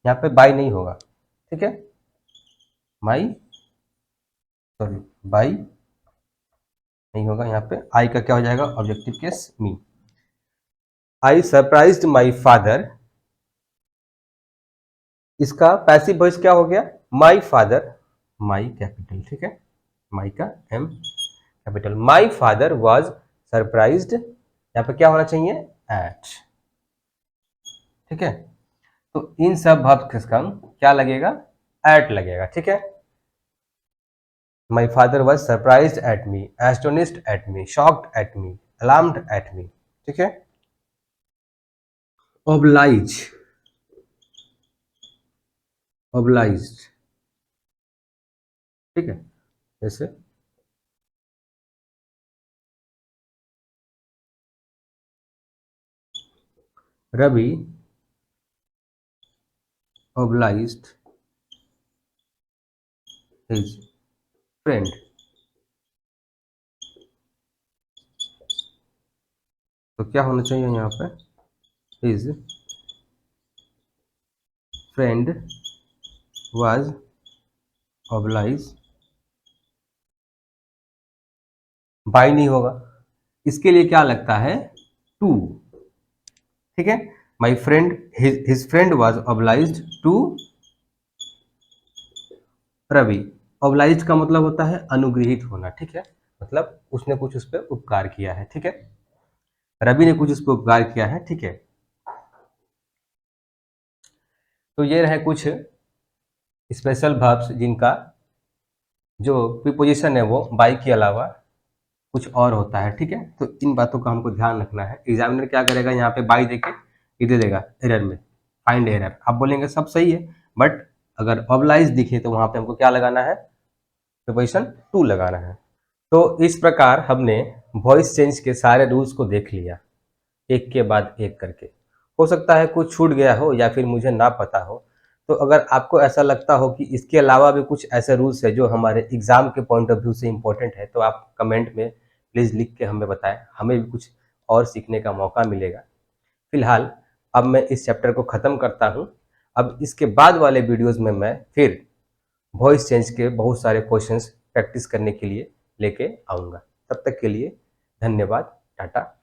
यहाँ पे बाई नहीं होगा। ठीक है, माई, सॉरी, बाई नहीं होगा, यहाँ पे आई का क्या हो जाएगा? Objective case, me. I surprised my father, इसका पैसिव वॉइस क्या हो गया? My father, my capital. ठीक है, माई का M capital. My father was surprised, यहाँ पे क्या होना चाहिए? एट। ठीक है, तो इन सब वर्ब के संग क्या लगेगा? एट लगेगा। ठीक है, माई father was surprised at me, astonished at me, shocked at me, alarmed at me. ठीक है, ओब्लाइज, ओब्लाइज्ड। ठीक है, जैसे रवि obliged his friend, तो क्या होना चाहिए यहाँ पे? his friend was obliged, by नहीं होगा, इसके लिए क्या लगता है? टू। ठीक है, my friend, his friend was obliged to Ravi. obliged का मतलब होता है अनुग्रहित होना। ठीक है, मतलब उसने कुछ उस पर उपकार किया है। ठीक है, रवि ने कुछ उस पर उपकार किया है। ठीक है, तो ये रहे कुछ स्पेशल वर्ब्स जिनका जो प्रीपोजिशन है वो बाई के अलावा कुछ और होता है। ठीक है, तो इन बातों का हमको ध्यान रखना है। एग्जामिनर क्या करेगा? यहाँ पे बाई देके ये दे देगा एरर में, फाइंड एरर। आप बोलेंगे सब सही है, बट अगर ऑबलाइज दिखे तो वहां पे हमको क्या लगाना है? प्रीपोजिशन टू लगाना है। तो इस प्रकार हमने वॉइस चेंज के सारे रूल्स को देख लिया, एक के बाद एक करके। हो सकता है कुछ छूट गया हो या फिर मुझे ना पता हो, तो अगर आपको ऐसा लगता हो कि इसके अलावा भी कुछ ऐसे रूल्स है जो हमारे एग्ज़ाम के पॉइंट ऑफ व्यू से इम्पोर्टेंट है, तो आप कमेंट में प्लीज़ लिख के हमें बताएँ, हमें भी कुछ और सीखने का मौका मिलेगा। फिलहाल अब मैं इस चैप्टर को ख़त्म करता हूँ। अब इसके बाद वाले वीडियोज़ में मैं फिर वॉइस चेंज के बहुत सारे क्वेश्चंस प्रैक्टिस करने के लिए लेके आऊँगा। तब तक के लिए धन्यवाद, टाटा।